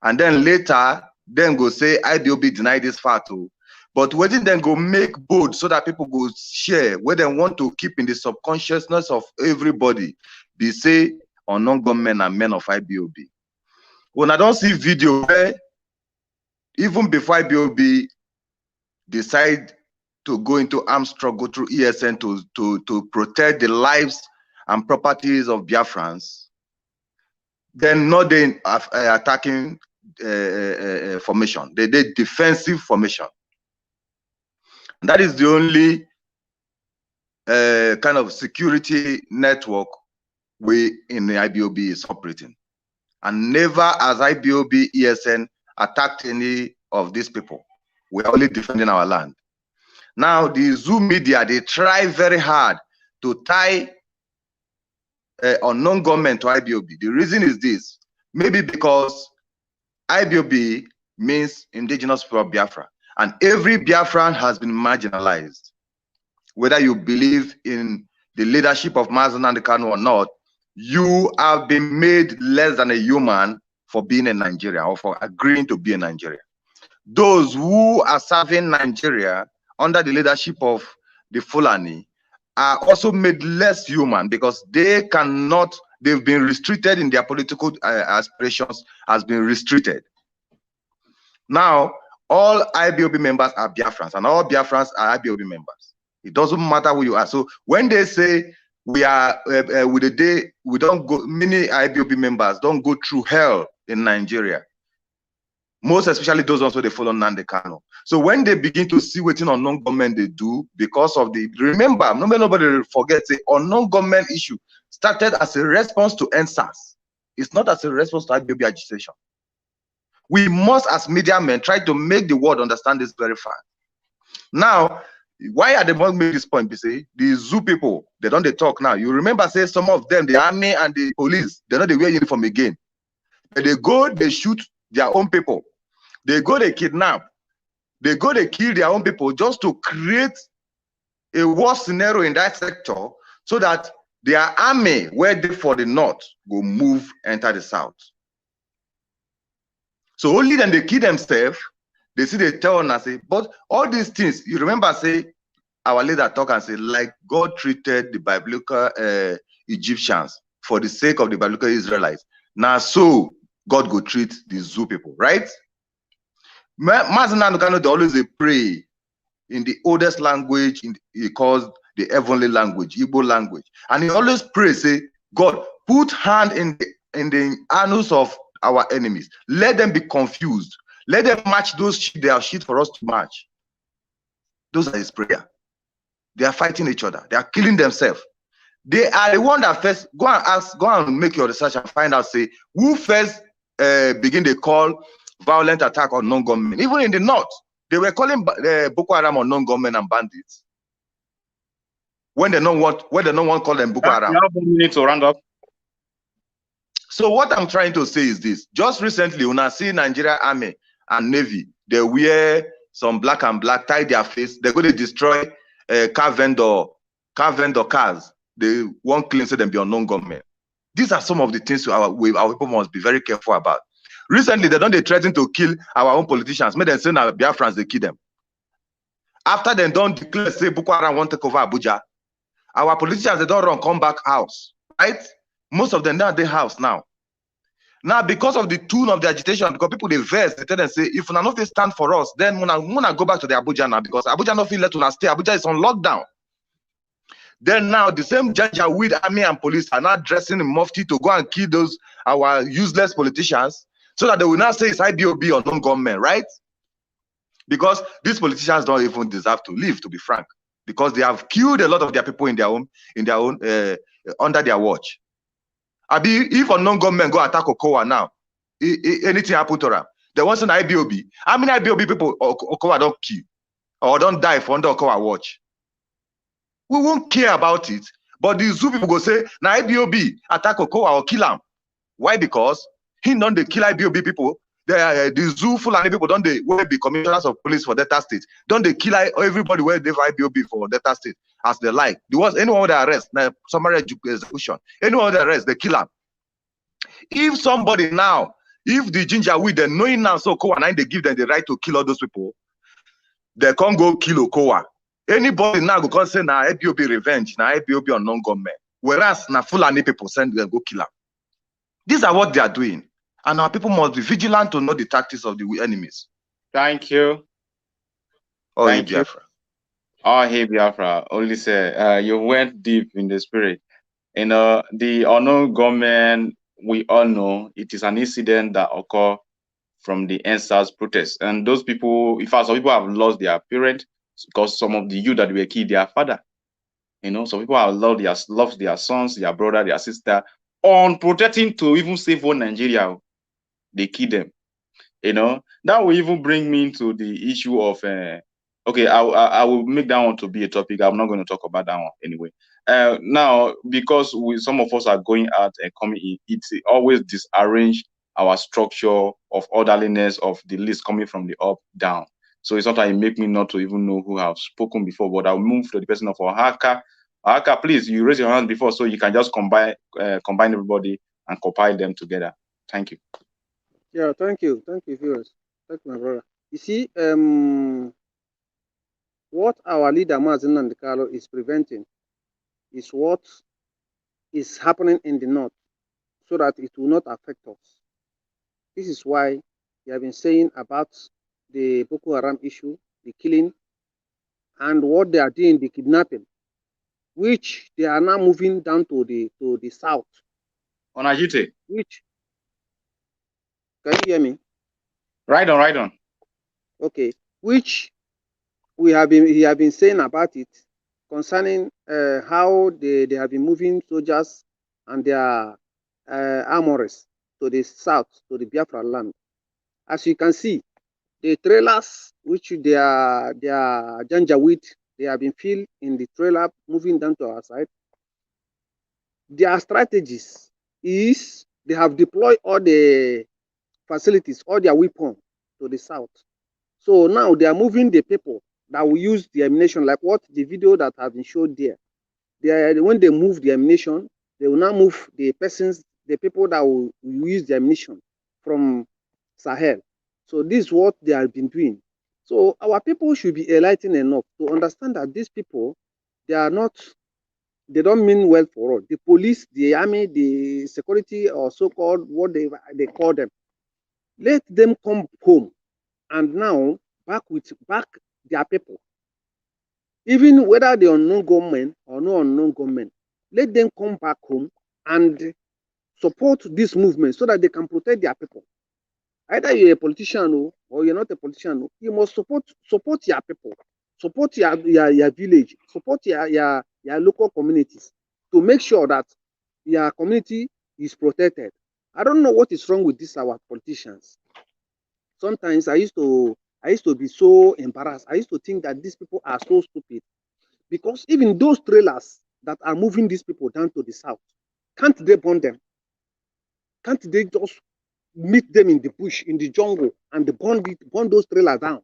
And then later, then go say IBOB deny this fact too. But waiting then go make bold so that people go share where they want to keep in the subconsciousness of everybody. They say unknown gunmen are men of IBOB. When I don't see video where even before IBOB decide to go into armed struggle through ESN to protect the lives and properties of Biafrans, then not they attacking formation. They did defensive formation. And that is the only kind of security network we in the IBOB is operating. And never has IBOB ESN attacked any of these people. We are only defending our land. Now the Zoo media, they try very hard to tie unknown gunmen to IBOB. The reason is this: maybe because IBOB means indigenous people of Biafra, and every Biafran has been marginalized. Whether you believe in the leadership of Mazi Nnamdi Kanu or not, you have been made less than a human for being in Nigeria or for agreeing to be in Nigeria. Those who are serving Nigeria under the leadership of the Fulani are also made less human because they cannot, they've been restricted in their political aspirations, has been restricted. Now, all IBOB members are Biafrans and all Biafrans are IBOB members. It doesn't matter who you are. So when they say we are, with the day, we don't go, many IBOB members don't go through hell in Nigeria. Most especially those ones who they follow Nnamdi Kanu. So when they begin to see what unknown government they do because of the, remember, nobody forgets the unknown government issue started as a response to NSAS. It's not as a response to IBOB agitation. We must, as media men, try to make the world understand this very fact. Now, why are they not make this point? You see, the zoo people, they don't they talk now. You remember, say some of them, the army and the police, they don't they wear uniform again. But they go, they shoot their own people. They go, they kidnap. They go, they kill their own people just to create a worse scenario in that sector so that their army, where they for the north, go move, enter the south. So only then they kill themselves, they see they tell and say, but all these things, you remember, say, our leader talk and say, like God treated the biblical Egyptians for the sake of the biblical Israelites. Now, so God go treat the zoo people, right? Mazina they always they pray in the oldest language, he calls the heavenly language, Igbo language. And he always prays, say, God, put hand in the annals of our enemies. Let them be confused. Let them match those shit they have shit for us to match. Those are his prayer. They are fighting each other. They are killing themselves. They are the one that first, go and make your research and find out, say, who first begin to call violent attack on non-government. Even in the north, they were calling Boko Haram on non-government and bandits. When they don't want call them Boko Haram. You have 1 minute to round up. So what I'm trying to say is this. Just recently, when I see Nigeria Army and Navy, they wear some black and black, tie their face. They're going to destroy car vendor cars. They won't claim to them be unknown government. These are some of the things our people must be very careful about. Recently, they threaten to kill our own politicians. Make them say now Biafrans, they kill them. After they don't declare, say Boko Haram want to take over Abuja, our politicians, they don't run, come back house, right? Most of them now they house now. Now, because of the tune of the agitation, because people they verse, they tell them, say, if not they stand for us, then Muna go back to the Abuja now, because Abuja not feel let us stay. Abuja is on lockdown. Then now the same Janjaweed army and police are now dressing in mufti to go and kill those our useless politicians, so that they will now say it's IBOB or non-government, right? Because these politicians don't even deserve to live, to be frank, because they have killed a lot of their people in their own under their watch. If a non-government go attack Okowa now, anything happen to them, they want an IBOB. How many IBOB people Okowa don't kill or don't die for under Okowa watch? We won't care about it. But the zoo people go say, now IBOB attack Okowa or kill him. Why? Because he don't they kill IBOB people. The zoo Fulani people don't they will be commissioners of police for Delta State. Don't they kill everybody where they have IBOB for Delta State as they like. There was anyone they arrest, summary execution. Anyone they arrest, they kill them. If somebody now, if the Janjaweed, they knowing now so Okowa now they give them the right to kill all those people, they can't go kill Okowa. Anybody now go come say now IBOB revenge, now IBOB on non-government. Whereas now Fulani people send them go kill them. These are what they are doing. And our people must be vigilant to know the tactics of the enemies. Thank you. Oh, Thank hey, Biafra. Oh, hey, Biafra. Only say you went deep in the spirit. You know, the unknown government, we all know it is an incident that occurred from the NSAS protest. And those people, in fact, some people have lost their parent because some of the youth that were killed, their father. You know, some people have lost their sons, their brother, their sister, on protecting to even save one Nigeria. They kill them. You know, that will even bring me into the issue of okay, I will make that one to be a topic. I'm not going to talk about that one anyway. Now, because some of us are going out and coming in, it's always disarrange our structure of orderliness of the list coming from the up down. So it's sometimes it make me not to even know who have spoken before, but I'll move to the person of Oaxaca. Oaxaca, please, you raised your hand before, so you can just combine everybody and compile them together. Thank you. Yeah, thank you, viewers. Thank you, my brother. You see, what our leader Mazen Nandekalo is preventing is what is happening in the north, so that it will not affect us. This is why we have been saying about the Boko Haram issue, the killing, and what they are doing, the kidnapping, which they are now moving down to the south. On Ajite. Which, can you hear me? Right on. Okay. Which he have been saying about it concerning how they have been moving soldiers and their armorers to the south, to the Biafra land. As you can see, the trailers which they are Janjaweed They have been filled in the trailer moving down to our side. Their strategies is they have deployed all the facilities, all their weapons to the south. So now they are moving the people that will use the ammunition, like what the video that have been showed there. When they move the ammunition, they will now move the persons, the people that will use the ammunition from Sahel. So this is what they have been doing. So our people should be enlightened enough to understand that these people, they don't mean well for us. The police, the army, the security, or so-called what they call them, let them come home and now back their people. Even whether the unknown government or no unknown government, let them come back home and support this movement so that they can protect their people. Either you're a politician or you're not a politician, you must support your people, support your village, support your local communities to make sure that your community is protected. I don't know what is wrong with these our politicians. Sometimes I used to be so embarrassed. I used to think that these people are so stupid, because even those trailers that are moving these people down to the south, can't they burn them? Can't they just meet them in the bush, in the jungle, and burn those trailers down?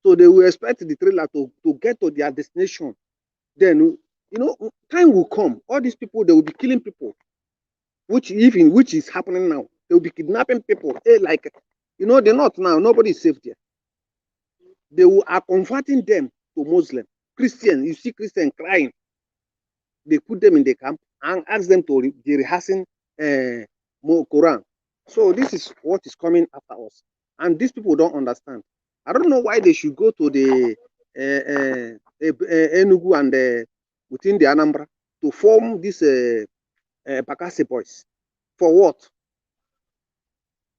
So they will expect the trailer to get to their destination. Then, time will come. All these people, they will be killing people, which is happening now. They will be kidnapping people. The north now, nobody is safe there. They are converting them to Muslim. Christian, you see Christian crying. They put them in the camp and ask them to be rehearsing Quran. So this is what is coming after us. And these people don't understand. I don't know why they should go to the Enugu and within the Anambra to form this Bakassi boys. For what?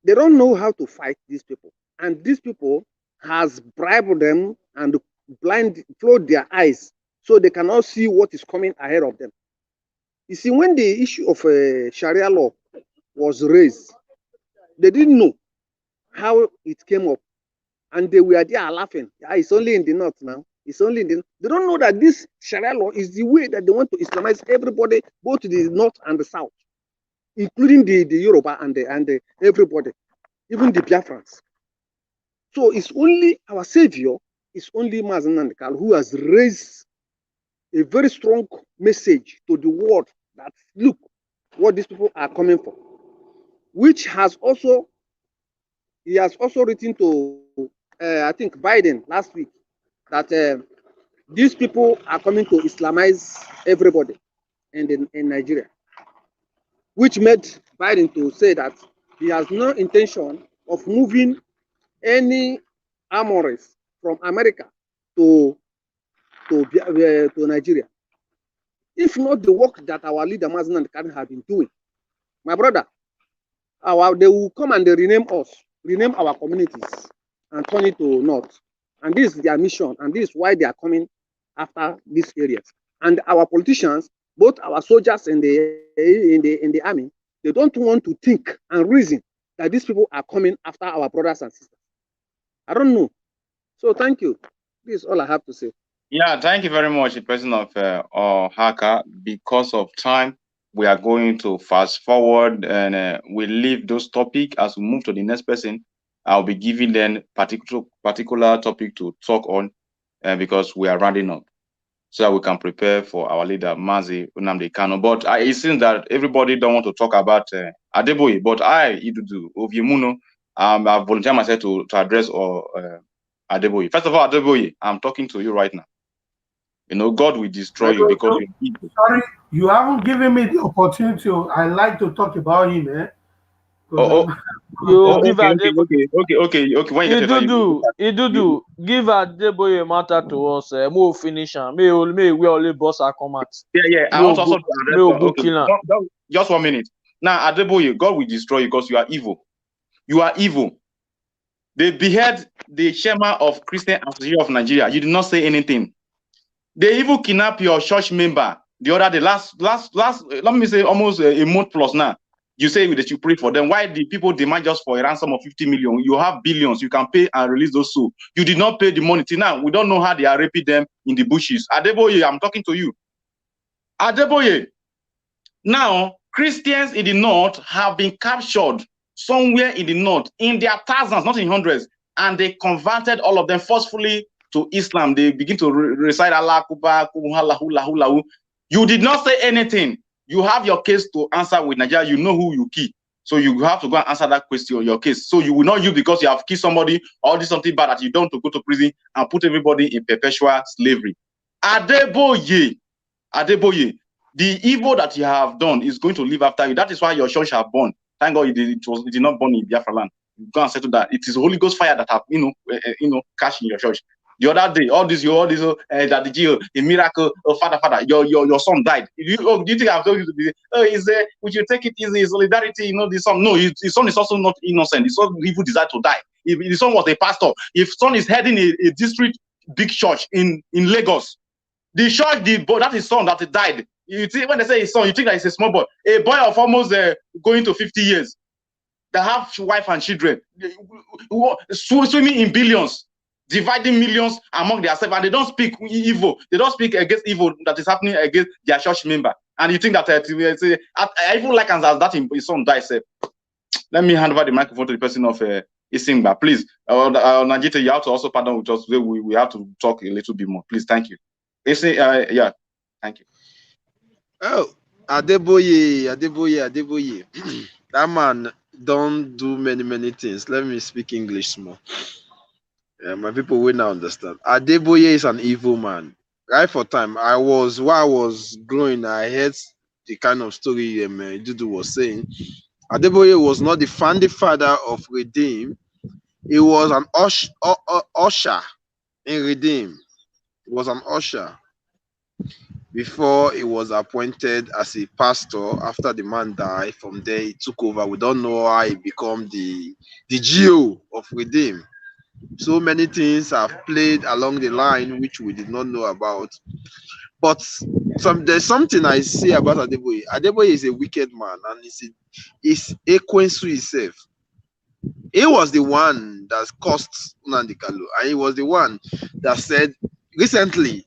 They don't know how to fight these people. And these people has bribed them and closed their eyes so they cannot see what is coming ahead of them. You see, when the issue of Sharia law was raised, they didn't know how it came up. And they were there laughing. It's only in the north now. It's only in the... They don't know that this Sharia law is the way that they want to Islamize everybody, both the north and the south, including the Yoruba and everybody, even the Biafrans. So it's only our savior, it's only Mazen Nandekal, who has raised a very strong message to the world that, look, what these people are coming for, which has also, he has also written to, I think, Biden last week, that these people are coming to Islamize everybody in Nigeria, which made Biden to say that he has no intention of moving any armories from America to Nigeria. If not the work that our leader Mazen and Khan have been doing, my brother, they will come and they rename us, rename our communities, and turn it to north. And this is their mission, and this is why they are coming after these areas. And our politicians, both our soldiers in the army, they don't want to think and reason that these people are coming after our brothers and sisters. I don't know. So thank you. This is all I have to say. Yeah, thank you very much, the president of Haka. Because of time, we are going to fast forward and we leave those topics as we move to the next person. I'll be giving them particular topic to talk on because we are rounding up, so that we can prepare for our leader, Mazi Nnamdi Kanu. But it seems that everybody don't want to talk about Adeboye, but Idudu Oviemuno, I volunteer myself to address Adeboye. First of all, Adeboye, I'm talking to you right now. God will destroy you because you're evil. Sorry, you haven't given me the opportunity. I like to talk about him, eh? You give Adeboye. Okay. When you get Idudu, give Adeboye matter to us. We'll finish him. May we only boss our command. Yeah. I want also to address. Just 1 minute. Now, Adeboye, God will destroy you because you are evil. You are evil. They behead the chairman of Christian Association of Nigeria. You did not say anything. They even kidnap your church member the last, let me say almost a month plus now. You say that you pray for them. Why the people demand just for a ransom of 50 million? You have billions. You can pay and release those souls. You did not pay the money. Till now, we don't know how they are raping them in the bushes. Adeboye, I'm talking to you. Adeboye. Now, Christians in the north have been captured somewhere in the north in their thousands, not in hundreds, and they converted all of them forcefully to Islam. They begin to recite Allah Akbar, you did not say anything. You have your case to answer with Nigeria. You know who you kill. So you have to go and answer that question, your case. So you will not use because you have killed somebody or did something bad that you don't to go to prison and put everybody in perpetual slavery. Adeboye, the evil that you have done is going to live after you. That is why your church have born. Thank God it did not burn in Biafra land. You go and settle that. It is Holy Ghost fire that have catch in your church. The other day, all this that a miracle, father, your son died. Do you think I've told you to be? We should take it easy, solidarity. The son. No, his son is also not innocent. His son even desired to die. If his son was a pastor, if son is heading a district big church in Lagos, the church, that is son that died. You think when they say his son, you think that it's a small boy, a boy of almost going to 50 years, that have wife and children, swimming in billions, dividing millions among themselves, and they don't speak evil. They don't speak against evil that is happening against their church member. And you think that I even like as that his son dies. Let me hand over the microphone to the person of Isingba, please. Najita, you have to also pardon with us. We have to talk a little bit more, please. Thank you. Yeah, thank you. Oh, Adeboye. That man don't do many things. Let me speak English more. My people will now understand. Adeboye is an evil man. Right for time. While I was growing, I heard the kind of story Dudu was saying. Adeboye was not the founding father of Redeem. He was an usher in Redeem. He was an usher before he was appointed as a pastor. After the man died, from there he took over. We don't know how he became the GO of Redeem. So many things have played along the line which we did not know about. But there's something I see about Adeboye. Adeboye is a wicked man, and he's equal to himself. He was the one that caused Nnamdi Kanu, and he was the one that said recently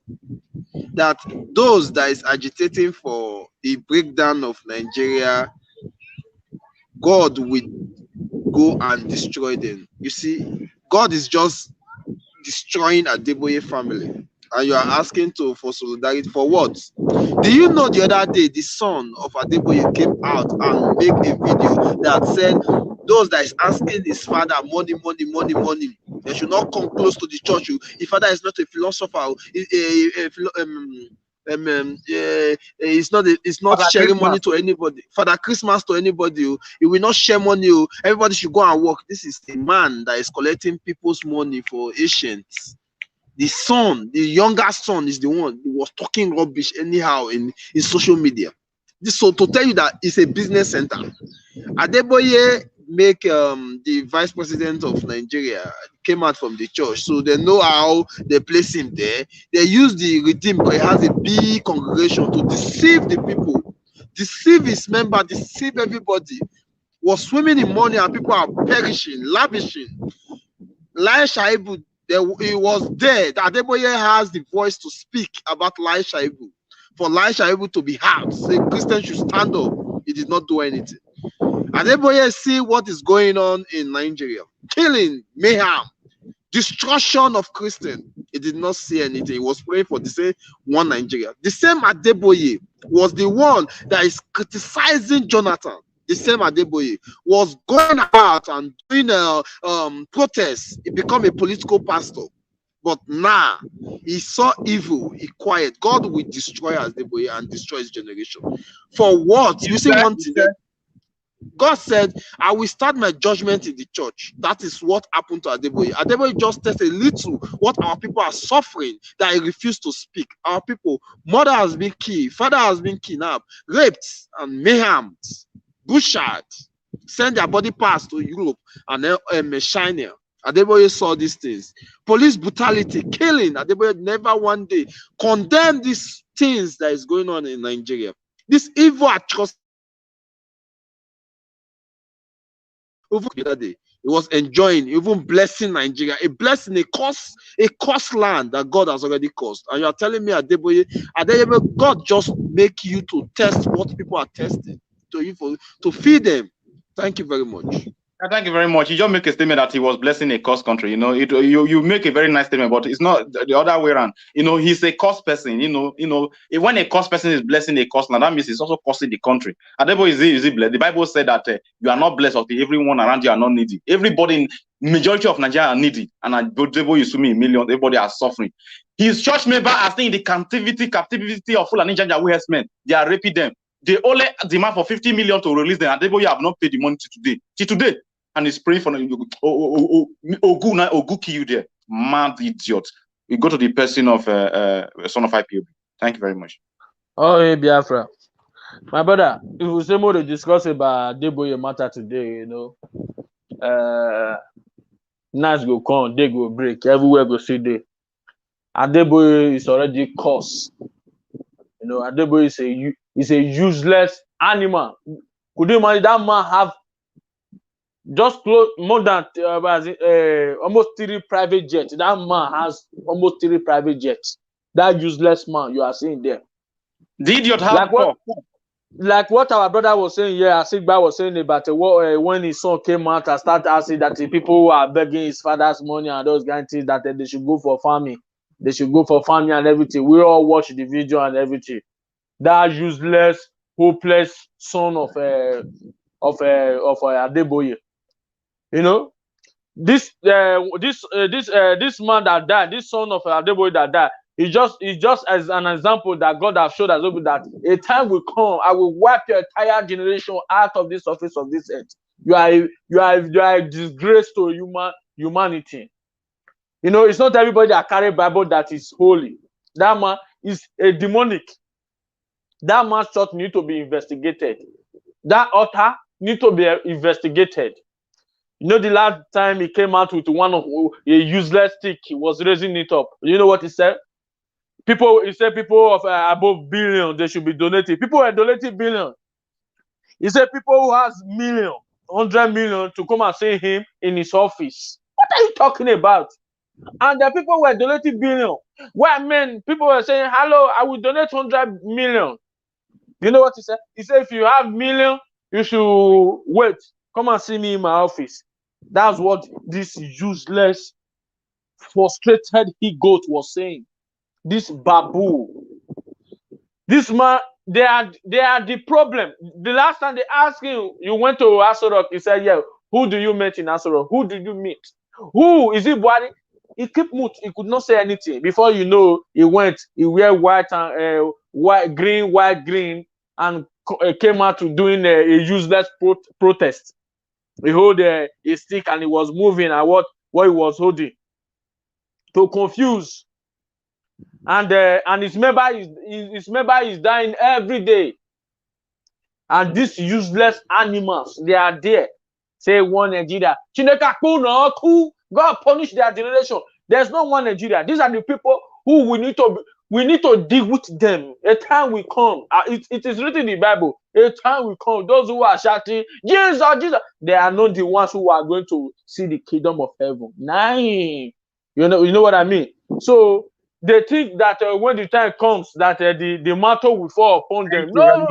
that those that is agitating for the breakdown of Nigeria, God will go and destroy them. You see, God is just destroying Adeboye family, and you are asking for solidarity for what? Do you know the other day the son of Adeboye came out and made a video that said those that is asking his father money, they should not come close to the church. His father is not a philosopher. It's not Father sharing Christmas. money to anybody. Father Christmas to anybody. He will not share money. Everybody should go and work. This is a man that is collecting people's money for Asians. The son, the younger son, is the one who was talking rubbish anyhow in social media. So to tell you that it's a business center. Adeboye make the vice president of Nigeria came out from the church, so they know how they place him there. They use the Redeem because he has a big congregation to deceive the people, deceive his member, deceive everybody. Was swimming in money and people are perishing, lavishing. Lai Shaibu, he was there. Adeboye has the voice to speak about Lai Shaibu. For Lai Shaibu to be heard, say Christians should stand up. He did not do anything. Adeboye see what is going on in Nigeria. Killing, mayhem, destruction of Christians. He did not see anything. He was praying for the same one Nigeria. The same Adeboye was the one that is criticizing Jonathan. The same Adeboye was going out and doing protests. He became a political pastor. But now he saw evil, he quiet. God will destroy Adeboye and destroy his generation. For what? You see one thing. God said, I will start my judgment in the church. That is what happened to Adeboye. Adeboye just tells a little what our people are suffering that he refused to speak. Our people, mother has been killed, father has been kidnapped, raped, and mayhem, butchered, send their body parts to Europe and China. Adeboye saw these things. Police brutality, killing. Adeboye never one day condemned these things that is going on in Nigeria. This evil atrocity Even the other day, he was enjoying, even blessing Nigeria, a blessing, a cursed land that God has already caused. And you are telling me, Adeboye, God just make you to test what people are testing to you to feed them. Thank you very much. Thank you very much. You just make a statement that he was blessing a cursed country. You make a very nice statement, but it's not the other way around. He's a cursed person. When a cursed person is blessing a cursed land, that means he's also cursing the country. Adebo is he blessed? The Bible said that you are not blessed until everyone around you are not needy. Everybody in majority of Nigeria are needy, and Adebo is me millions. Everybody are suffering. His church members are staying in the captivity of Fulani Janjaweed men. They are raping them. They only demand for 50 million to release them. Adebo, you have not paid the money till today. And he's praying for Ogu kill you there. Mad idiot. We go to the person of son of IPOB. Thank you very much. Oh, hey, Biafra. My brother, if we say more to discuss about Adeboye matter today, nights go come, day go break, everywhere go see day. Adeboye is already cursed. Adeboye is a useless animal. Could you imagine that man have just close more than almost 3 private jets? That man has almost 3 private jets. That useless man you are seeing there. The idiot have like what our brother was saying here, Asigba was saying about when his son came out and started asking that the people who are begging his father's money and those kind of things, that they should go for farming. They should go for farming and everything. We all watch the video and everything. That useless, hopeless son of Adeboye. This man that died, this son of Adeboye that died, it's just as an example that God has showed us that a time will come, I will wipe your entire generation out of this surface of this earth. You are a disgrace to humanity. It's not everybody that carry Bible that is holy. That man is a demonic. That man's church need to be investigated. That altar need to be investigated. The last time he came out with one of a useless stick, he was raising it up. You know what he said? He said people of above billion, they should be donating. People are donating billion. He said people who has million, 100 million to come and see him in his office. What are you talking about? And the people were donating billion. People were saying, hello, I will donate 100 million. You know what he said? He said, if you have million, you should wait. Come and see me in my office. That's what this useless, frustrated he-goat was saying. This babu. This man, they are the problem. The last time they asked him, you went to Asorok, he said, yeah, who do you meet in Asorok? Who did you meet? Who? Is it Buhari? He kept mute. He could not say anything. Before you know, he wear white and white, green, and came out to doing a useless protest. He hold a stick and he was moving at what he was holding to confuse. And his member is dying every day. And these useless animals, they are there. Say one Nigeria. God punish their generation. There's no one Nigeria. These are the people who we need to deal with them. A time will come. It is written in the Bible. A time will come. Those who are shouting, Jesus, Jesus, they are not the ones who are going to see the kingdom of heaven. Nine. You know what I mean? So they think that when the time comes that the mantle will fall upon them. No.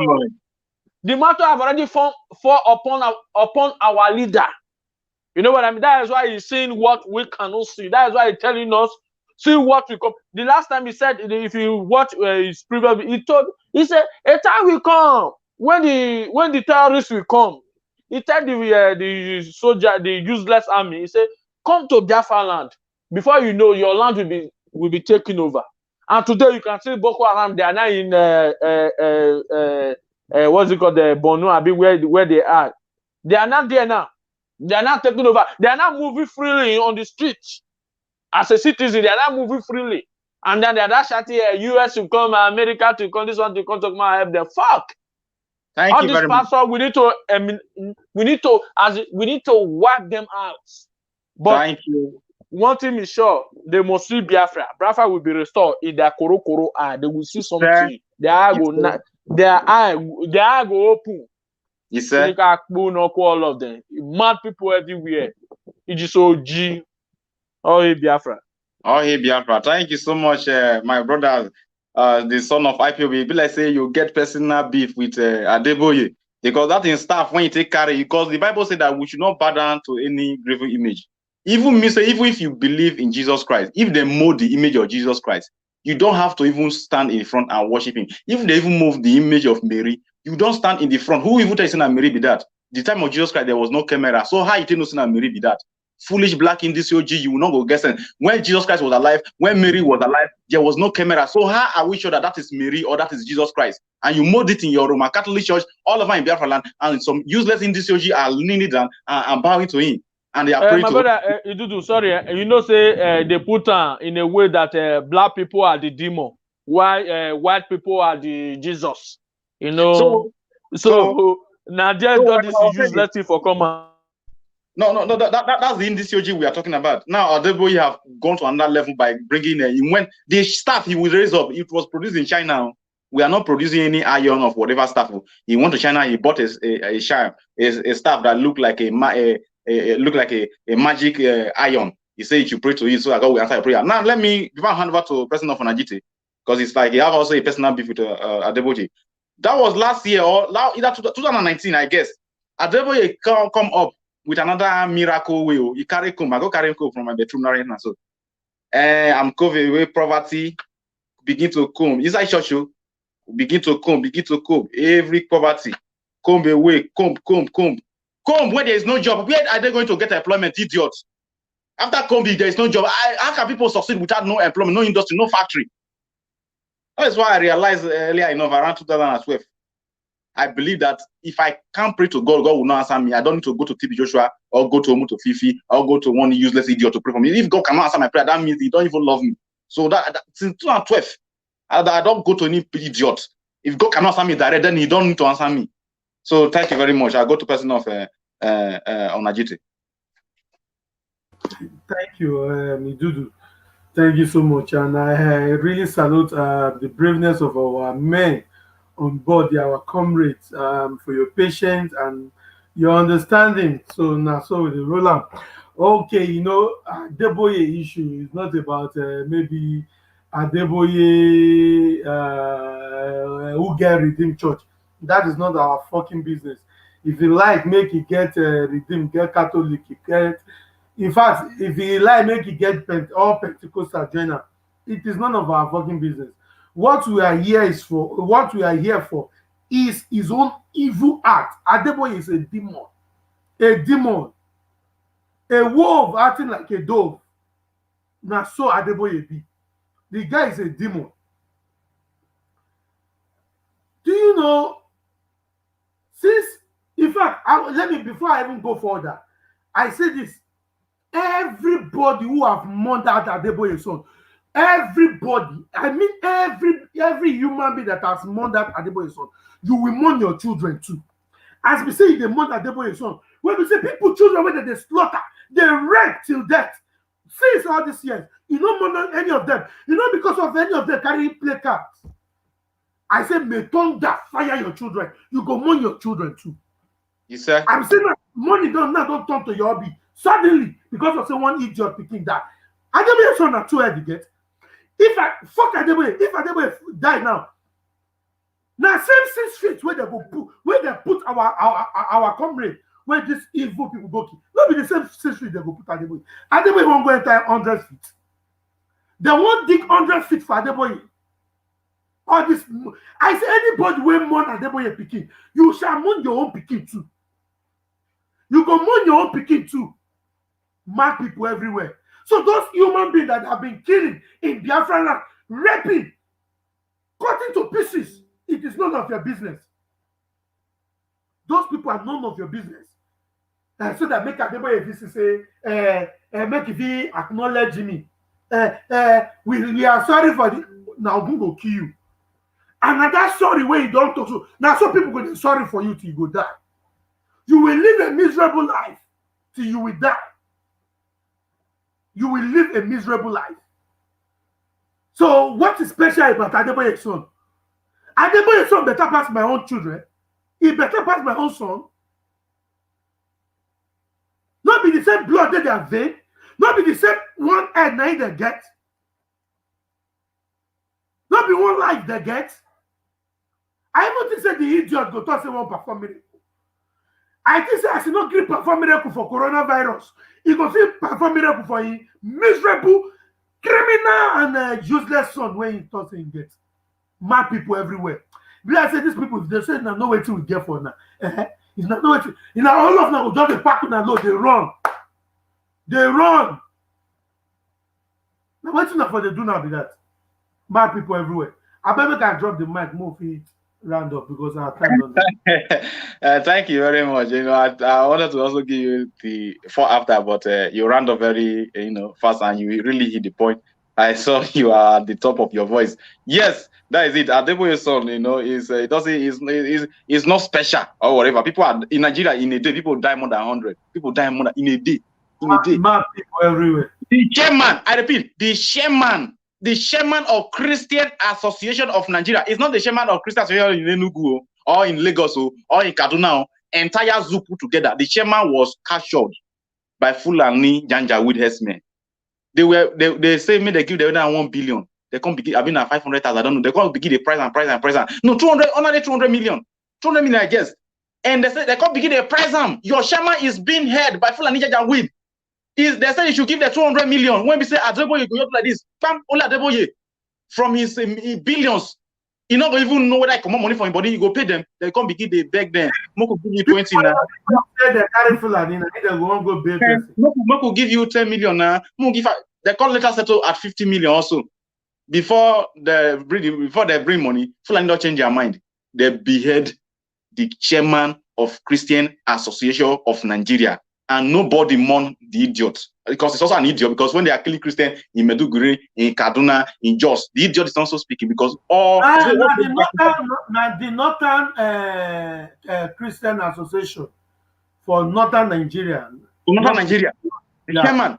The mantle have already fall upon our leader. You know what I mean? That is why he's saying what we cannot see. That is why he's telling us, see what we come. The last time he said, if you watch his previous, he said, a time will come when the terrorists will come. He told the soldier, the useless army, he said, come to Biafra land. Before you know, your land will be taken over. And today you can see Boko Haram. They are now in what's it called, the Borno, Abi, where they are. They are not there now. They are not taking over. They are not moving freely on the streets. As a citizen, they are not moving freely. And then they are not shouting, US to come, America to come, this one to come to come and help them. Fuck. Thank you very much. We need to wipe them out. But thank you. One thing is sure, they must see Biafra. Biafra will be restored in their koro eye. They will see something. Their eye go open. You say? All of them. Mad people everywhere. It just so G. Oh, hey, Biafra. Oh, hey, Biafra. Thank you so much, my brother, the son of IPOB. Be like say you get personal beef with Adeboye. Because that in staff when you take carry, because the Bible said that we should not bow down to any graven image. Even me say, even if you believe in Jesus Christ, if they mold the image of Jesus Christ, you don't have to even stand in front and worship him. If they even move the image of Mary, you don't stand in the front. Who even tell you that Mary be that? The time of Jesus Christ, there was no camera. So how you tell you that Mary be that? Foolish black in this OG, you will not go guessing. When Jesus Christ was alive, when Mary was alive, there was no camera. So how are we sure that that is Mary or that is Jesus Christ? And you mold it in your Roman Catholic Church all over in Biafra land, and some useless in this OG are leaning down and bowing to him. And they are praying my to brother, Idudu, sorry, you know, say they put in a way that black people are the demon, while white people are the Jesus. You know, so now just got this useless thing for common. No, that's the industry we are talking about. Now, Adeboye have gone to another level by bringing when the stuff he will raise up, it was produced in China. We are not producing any iron of whatever stuff. He went to China, he bought a staff that looked like a magic iron. He said you should pray to it, so I God will answer your prayer. Now, let me before I hand over to person of Onajite, because it's like he have also a personal beef with Adeboye. That was last year or either 2019, I guess. Adeboye come up with another miracle way. You carry comb. I go carry comb from my bedroom right now. So I'm covering away poverty, begin to comb. Inside church, you begin to comb. Every poverty. Comb away, comb. Where there is no job. Where are they going to get employment, idiots? After comb, there is no job. How can people succeed without no employment, no industry, no factory? That is why I realized earlier enough, around 2012. I believe that if I can't pray to God, God will not answer me. I don't need to go to TB Joshua or go to Omu Fifi or go to one useless idiot to pray for me. If God cannot answer my prayer, that means he don't even love me. So that since 2012, I don't go to any idiot. If God cannot answer me direct, then he don't need to answer me. So thank you very much. I'll go to person of Onajite. Thank you, Idudu. Thank you so much. And I really salute the braveness of our men on board, our comrades, for your patience and your understanding. So now, so the roll. Okay, you know, Adeboye issue is not about maybe Adeboye who get redeemed church. That is not our fucking business. If you like, make it get redeemed, get Catholic, get. In fact, if you like, make it get all Pentecostal joiner. It is none of our fucking business. What we are here for is his own evil act. Adeboye is a demon, a wolf acting like a dove. Now, so Adeboye be. The guy is a demon. Do you know? In fact, before I even go further, I say this: everybody who have murdered Adeboye's son, everybody, I mean every human being that has murdered Adeboye's son, you will mourn your children too. As we say, they murder Adeboye's son. When we say people, children, when they slaughter, they rape till death. Since all these years, you don't mourn any of them. You know, because of any of them carrying placards. I say, may thunder fire your children. You go mourn your children too. You say? I'm saying that money don't turn to your hobby. Suddenly, because of say one idiot picking that. Adeboye's son are too heavy get. If Adeboye die now same 6 feet where they put our comrade, where these evil people go to. Not be the same 6 feet they go put Adeboye. Adeboye won't go enter 100 feet. They won't dig 100 feet for Adeboye. All this, I say anybody will mourn Adeboye picking, you shall mourn your own picking too. You go mourn your own picking too. Mad people everywhere. So those human beings that have been killing in Biafra land, raping, cutting to pieces, it is none of your business. Those people are none of your business. So that make Adeboye visit say, make if he acknowledge me. We are sorry for the now who go kill you. And that sorry way you don't talk to. Now some people go be sorry for you till you go die. You will live a miserable life till you will die. You will live a miserable life. So what is special about Adeboye's son? Adeboye's son better pass my own children. He better pass my own son. Not be the same blood that they are vein. Not be the same one head now they get. Not be one life they get. I even think say the idiot go talk say one perform miracle. I think say I should not give perform miracle for coronavirus. He go see perform miracle for him miserable, criminal and useless son when he thought he get. Mad people everywhere. Like I say these people, if they say now no way to we get for now. It's not no way to. You know all of them go just the pack on load. They run. They run. Now what's enough for they do now be that? Mad people everywhere. I bet we can drop the mic, move it round up because our time don't. Thank you very much. You know, I wanted to also give you the before after, but you ran up very fast and you really hit the point. I saw you are at the top of your voice. Yes, that is it. Adeboye's son, is it doesn't is not special or whatever. People are in Nigeria in a day. People die more than 100. People die more than in a day. In a day. Mad people everywhere. The chairman, I repeat, the chairman of Christian Association of Nigeria. It's not the chairman of Christian Association in Enugu or in Lagos or in Kaduna. Entire zoo put together. The chairman was captured by Fulani Janjaweed herdsmen. They say me they give them 1 billion. They can't begin. I mean 500,000. I don't know. They can't begin the price. No 200. Only 200 million. 200 million, I guess. And they say they can't begin the price. Your chairman is being held by Fulani Janjaweed. They say you should give the 200 million. When we say Adeboye go up like this, only Adeboye from his billions, he not even know whether I come money for him, but he go pay them. They come begin they beg them. Moko give you 20 now. They carry Fulani, they won't go beg. Moko give you 10 million now. They call later settle at 50 million also. Before they bring money, Fulani don't change their mind. They behead the chairman of Christian Association of Nigeria. And nobody mourn the idiot because it's also an idiot. Because when they are killing Christian in Meduguri, in Kaduna, in Jos, the idiot is also speaking because all the Northern Christian Association for Northern Nigeria. The chairman,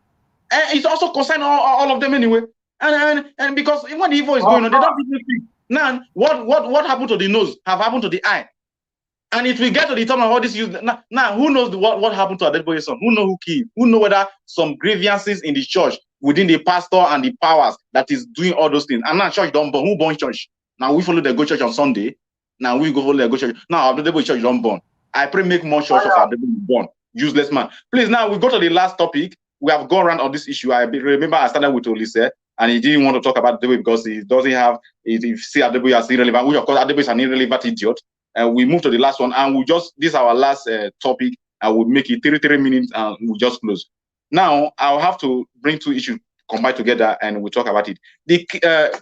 it's also concerned all of them anyway. And because when the evil is going on, they don't even think. Now, what happened to the nose have happened to the eye. And if we get to the time of all this use, now who knows what happened to Adeboye's son? Who know who killed? Who know whether some grievances in the church within the pastor and the powers that is doing all those things? And now church don't burn. Who burn church? Now we follow the go church on Sunday. Now we go follow the go church. Now Adeboye church don't burn. I pray make more church of Adeboye burn. Useless man. Please now we go to the last topic. We have gone around on this issue. I remember I started with Olise and he didn't want to talk about Adeboye because he doesn't have. He see Adeboye as irrelevant. Which of course Adeboye is an irrelevant idiot. We move to the last one, and this is our last topic. I will make it 33 minutes, and we'll just close. Now, I'll have to bring two issues combined together, and we'll talk about it. The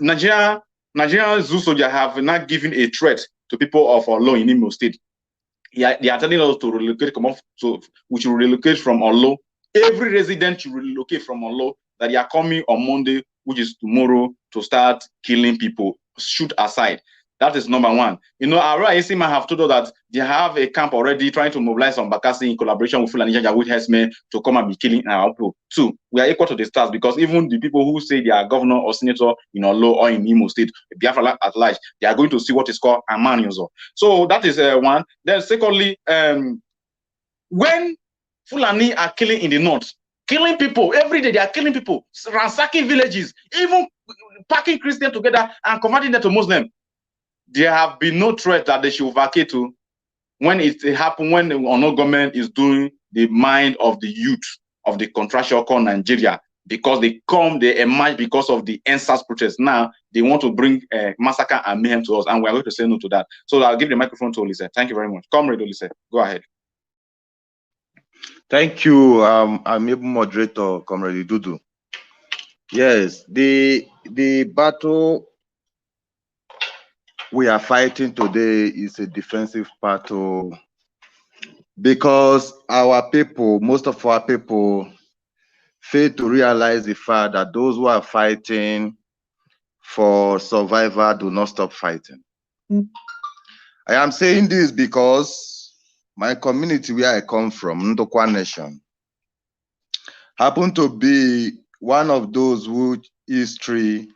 Nigerian zoo soldiers have not given a threat to people of Olo in Imo State. They are telling us to relocate, we should relocate from Olo. Every resident should relocate from Olo, that they are coming on Monday, which is tomorrow, to start killing people. Shoot aside. That is number one. Our ACMA have told us that they have a camp already trying to mobilize on Bakassi in collaboration with Fulani Janjaweed herdsmen to come and be killing our people. Two, we are equal to the stars because even the people who say they are governor or senator in Olo or in Imo State, Biafra at large, they are going to see what is called Amaniuso. So that is one. Then secondly, when Fulani are killing in the north, killing people every day, they are killing people, ransacking villages, even packing Christians together and converting them to Muslim. There have been no threat that they should vacate to when it happened, when the Ono government is doing the mind of the youth of the contractual called Nigeria, because they emerge because of the NSAS protest. Now they want to bring massacre and mayhem to us, and we're going to say no to that. So I'll give the microphone to Olise. Thank you very much. Comrade Olise, go ahead. Thank you. I'm able moderator, Comrade Dudu. Yes, the battle we are fighting today is a defensive battle because our people, most of our people, fail to realize the fact that those who are fighting for survival do not stop fighting. I am saying this because my community where I come from, Ndokwa Nation, happened to be one of those who history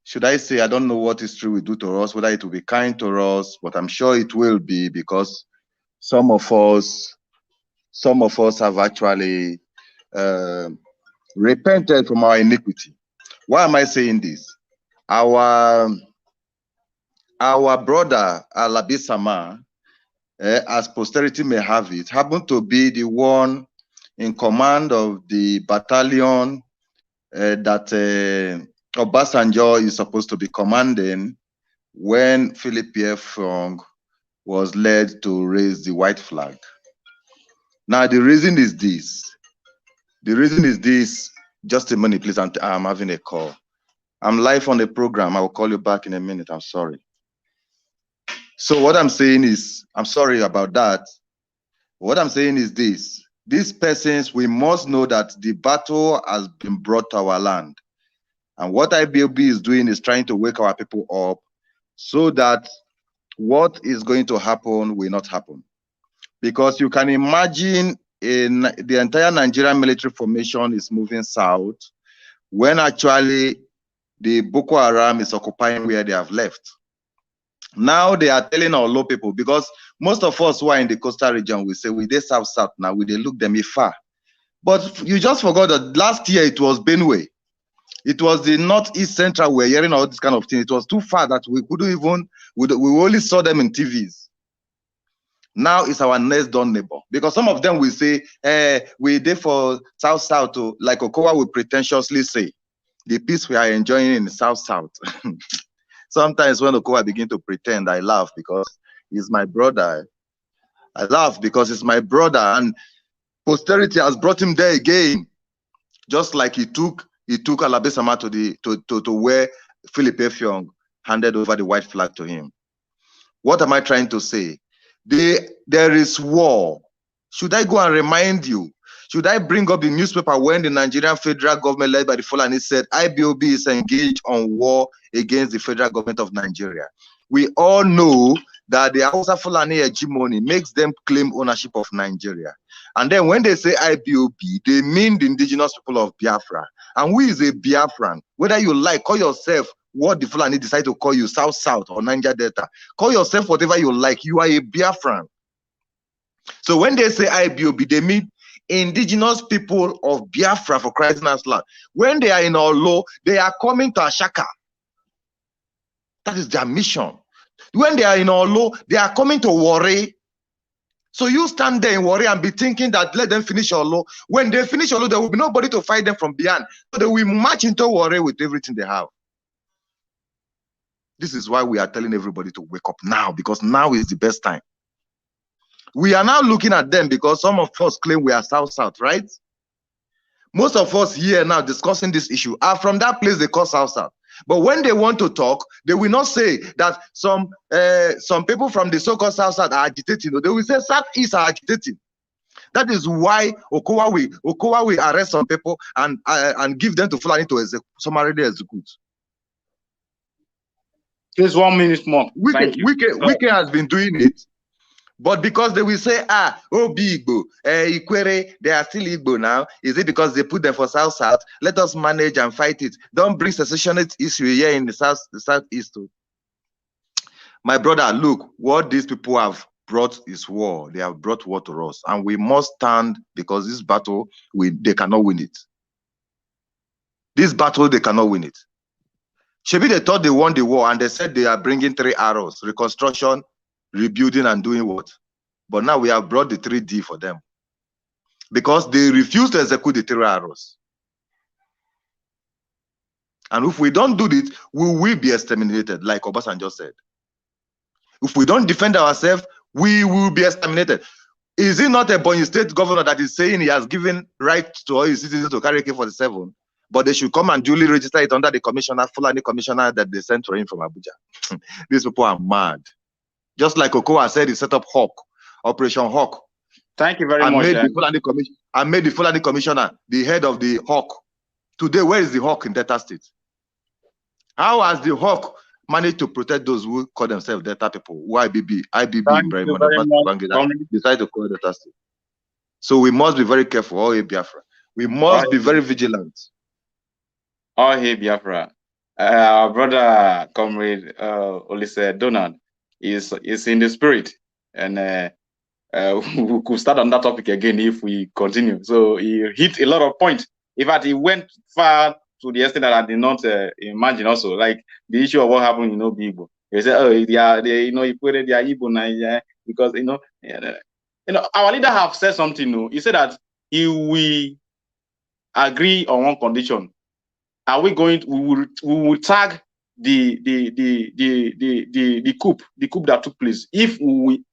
should I say, I don't know what history will do to us, whether it will be kind to us, but I'm sure it will be, because some of us have actually repented from our iniquity. Why am I saying this? Our brother Alabi Sama, as posterity may have it, happened to be the one in command of the battalion that Obasanjo is supposed to be commanding when Philip Pierre was led to raise the white flag. Now, the reason is this. Just a minute, please. I'm having a call. I'm live on the program. I will call you back in a minute. I'm sorry. So what I'm saying is, I'm sorry about that. What I'm saying is this. These persons, we must know that the battle has been brought to our land. And what IBOB is doing is trying to wake our people up so that what is going to happen will not happen. Because you can imagine in the entire Nigerian military formation is moving south when actually the Boko Haram is occupying where they have left. Now they are telling our low people, because most of us who are in the coastal region, we say we dey south now, we dey look them far. But you just forgot that last year it was Benue. It was the northeast central. We're hearing all this kind of thing. It was too far that we couldn't even, we only saw them in TVs. Now it's our next door neighbor, because some of them will say, we there for south, like Okowa will pretentiously say, the peace we are enjoying in the south. Sometimes when Okowa begin to pretend, I laugh because he's my brother. I laugh because it's my brother, and posterity has brought him there again, just like he took Alabi Sama to where Philip Effiong handed over the white flag to him. What am I trying to say? There is war. Should I go and remind you? Should I bring up the newspaper when the Nigerian federal government led by the Fulani said IBOB is engaged on war against the federal government of Nigeria? We all know that the Hausa Fulani hegemony makes them claim ownership of Nigeria. And then when they say IBOB, they mean the indigenous people of Biafra. And who is a Biafran? Whether you like, call yourself what the Fulani decide to call you, South or Niger Delta. Call yourself whatever you like. You are a Biafran. So when they say IBOB, they mean indigenous people of Biafra, for Christ's land. When they are in Olo, they are coming to Ashaka. That is their mission. When they are in Olo, they are coming to Warri. So you stand there in Warri and be thinking that let them finish Olo. When they finish Olo, there will be nobody to fight them from beyond. So they will march into Warri with everything they have. This is why we are telling everybody to wake up now, because now is the best time. We are now looking at them because some of us claim we are South, right? Most of us here now discussing this issue are from that place they call South. But when they want to talk, they will not say that some people from the so-called South are agitating. They will say Southeast are agitating. That is why Okowa will arrest some people and give them to Fulani to summarily execute. Just 1 minute more. Wike has been doing it. But because they will say, Obi Igbo, Ikwere, they are still Igbo now. Is it because they put them for South? Let us manage and fight it. Don't bring secessionist issue here in the Southeast too. My brother, look, what these people have brought is war. They have brought war to us. And we must stand, because this battle, they cannot win it. This battle, they cannot win it. Shebi, they thought they won the war, and they said they are bringing 3 arrows, reconstruction, rebuilding, and doing what? But now we have brought the 3D for them, because they refuse to execute the 3 arrows. And if we don't do it, we will be exterminated, like Obasanjo said. If we don't defend ourselves, we will be exterminated. Is it not a Bonny State governor that is saying he has given right to all his citizens to carry AK-47, but they should come and duly register it under the commissioner, Fulani commissioner that they sent for him from Abuja? These people are mad. Just like Okowa said, he set up Hawk, Operation Hawk. Thank you very much. I made the Fulani commissioner the head of the Hawk. Today, where is the Hawk in Delta State? How has the Hawk managed to protect those who call themselves Delta people? Who IBB decide to call Delta State? So we must be very careful, all Biafra. We must be very vigilant. All Biafra. Our brother, comrade Olise Donald, is in the spirit, and we could start on that topic again if we continue. So he hit a lot of points. In fact, he went far to the extent that I did not imagine. Also, like the issue of what happened in Igbo. They said, "Oh, they are Igbo now, because our leader have said something. No, he said that he will agree on one condition. Are we going? We will tag the coup that took place. If we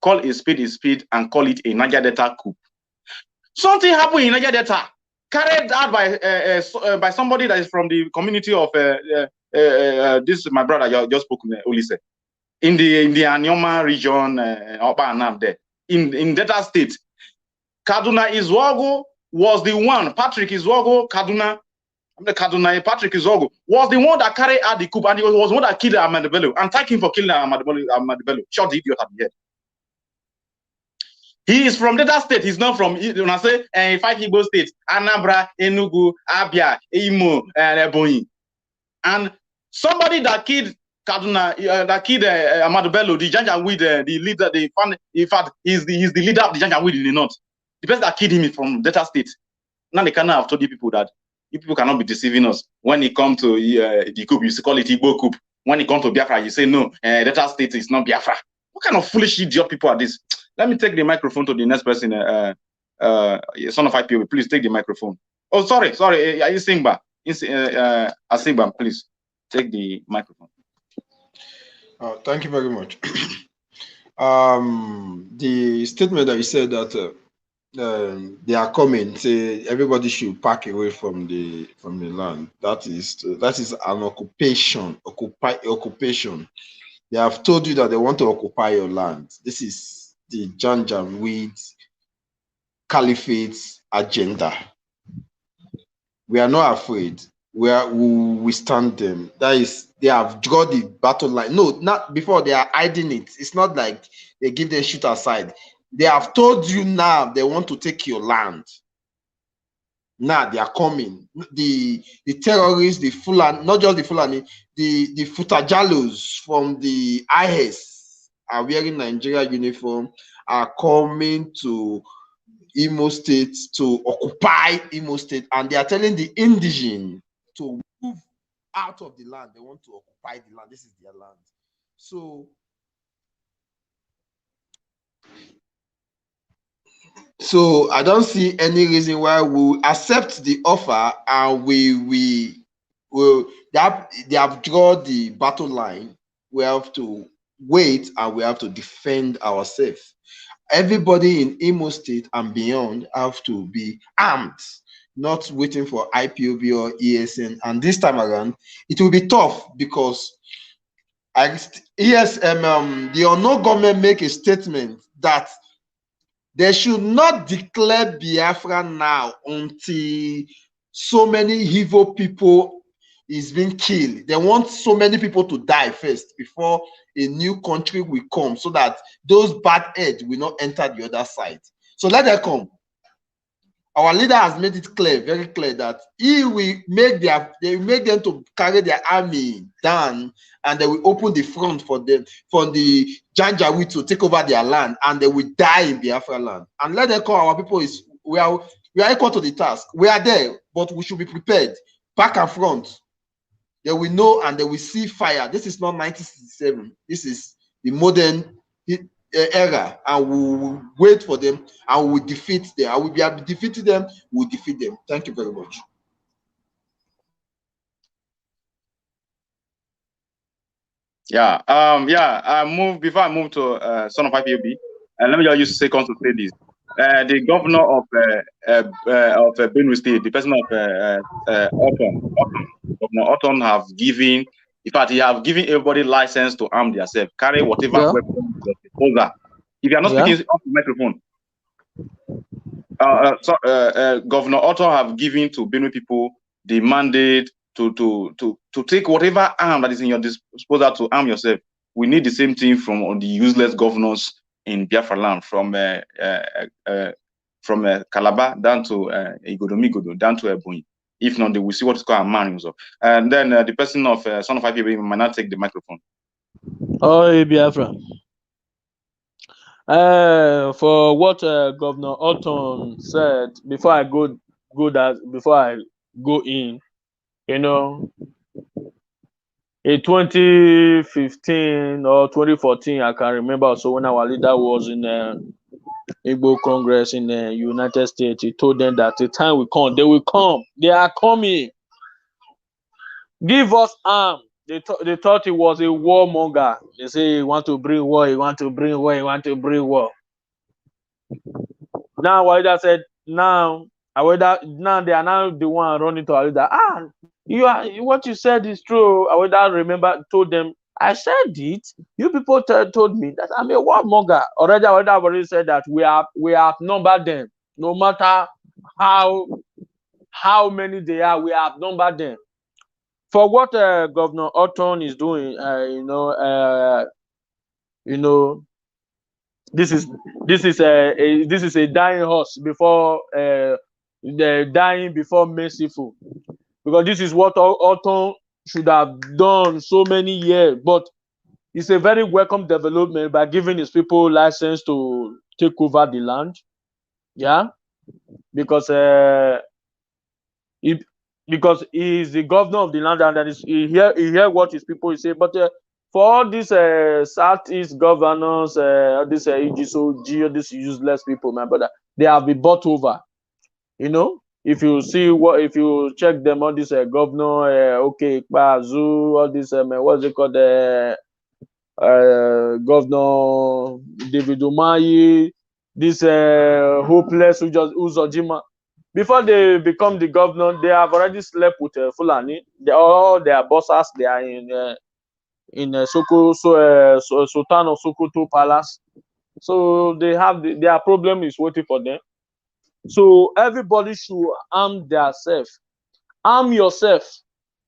call a spade and call it a Niger Delta coup. Something happened in Niger Delta, carried out by somebody that is from the community of this my brother you just spoke, Olise, in the Anyoma region, Upper Anam there, in Delta State. Kaduna Izwogo was the one. Patrick Izwogo, Patrick Izwogo was the one that carried out the coup, and he was the one that killed Ahmad Bello, and thank him for killing Ahmad Bello. Shot the idiot at the head. He is from Delta State. He's not from, when I say, 5 Igbo states, Anambra, Enugu, Abia, Imo, and Ebonyi. And somebody that killed Kaduna, that killed Ahmad Bello, the Janjaweed, the leader, in fact, he's the leader of the Janjaweed in the north. The person that killed him is from Delta State. Now they cannot have told you people that you people cannot be deceiving us. When it comes to the coup, you call it Igbo coup. When it comes to Biafra, you say no, Delta State is not Biafra. What kind of foolish idiot people are this? Let me take the microphone to the next person. Son of IPO, please take the microphone. Oh, sorry, Asingba. Asingba, please take the microphone. Thank you very much. The statement that you said that they are coming, say everybody should pack away from the land. That is an occupation. Occupation. They have told you that they want to occupy your land. This is the Janjaweed Caliphate agenda. We are not afraid. We stand them. That is, they have got the battle line. No, not before. They are hiding it. It's not like they give them shoot aside. They have told you now they want to take your land. Now they are coming. The terrorists, the Fulani, not just the Fulani, the Futajalos from the IS are wearing Nigeria uniform, are coming to Imo State to occupy Imo State, and they are telling the indigenous to move out of the land. They want to occupy the land. This is their land. So I don't see any reason why we accept the offer and they have drawn the battle line. We have to wait and we have to defend ourselves. Everybody in Imo State and beyond have to be armed, not waiting for IPOB or ESN. And this time around, it will be tough because the unknown government make a statement that they should not declare Biafra now until so many evil people is being killed. They want so many people to die first before a new country will come, so that those bad heads will not enter the other side. So let them come. Our leader has made it clear, very clear, that he will make them to carry their army down, and they will open the front for them, for the Janjaweed to take over their land, and they will die in Biafra land. And let them call our people we are equal to the task. We are there, but we should be prepared, back and front. They will know and they will see fire. This is not 1967. This is the modern era, and we will wait for them and we will defeat them. I will be able to defeat them. We will defeat them. Thank you very much. Before I move to Son of IPOB, let me just use seconds to say this. The governor of Benue State, the person of Governor Otton have given, in fact, he have given everybody license to arm themselves, carry whatever weapon is disposal. If you are not speaking off the microphone, Governor Otton have given to Benue people the mandate to take whatever arm that is in your disposal to arm yourself. We need the same thing from the useless governors in Biafra land, from Calabar down to Igodomigodo, down to Ebonyi. If not, they will see what is called a man. So, and then the person of son of IPOB might not take the microphone. Oh, Biafra. For what Governor Orton said before I before I go in, you know, in 2015 or 2014, I can remember. So when our leader was in Igbo Congress in the United States, he told them that the time will come, they will come, they are coming. Give us arm. They thought he was a warmonger. They say he want to bring war, he want to bring war, he want to bring war. Now Walida said, now they are now the one running to Walida. What you said is true. Walida told them, I said it. You people told me that I'm a warmonger. Walida already said that we have outnumbered them. No matter how many they are, we have outnumbered them. For what Governor Orton is doing, this is a dying horse before the dying before merciful, because this is what Orton should have done so many years. But it's a very welcome development by giving his people license to take over the land. Yeah, because because he is the governor of the land, and he hear what his people say. But for all these Southeast governors, these EGSOG, these useless people, my brother, they have been bought over. You know, if you check them, all this governor, Bazu, all this what's it called, Governor David Umahi, this hopeless Uzojima. Before they become the governor, they have already slept with Fulani. All their bosses, they are in Sultan of Sokoto Palace. So they have their problem is waiting for them. So everybody should arm themselves. Arm yourself.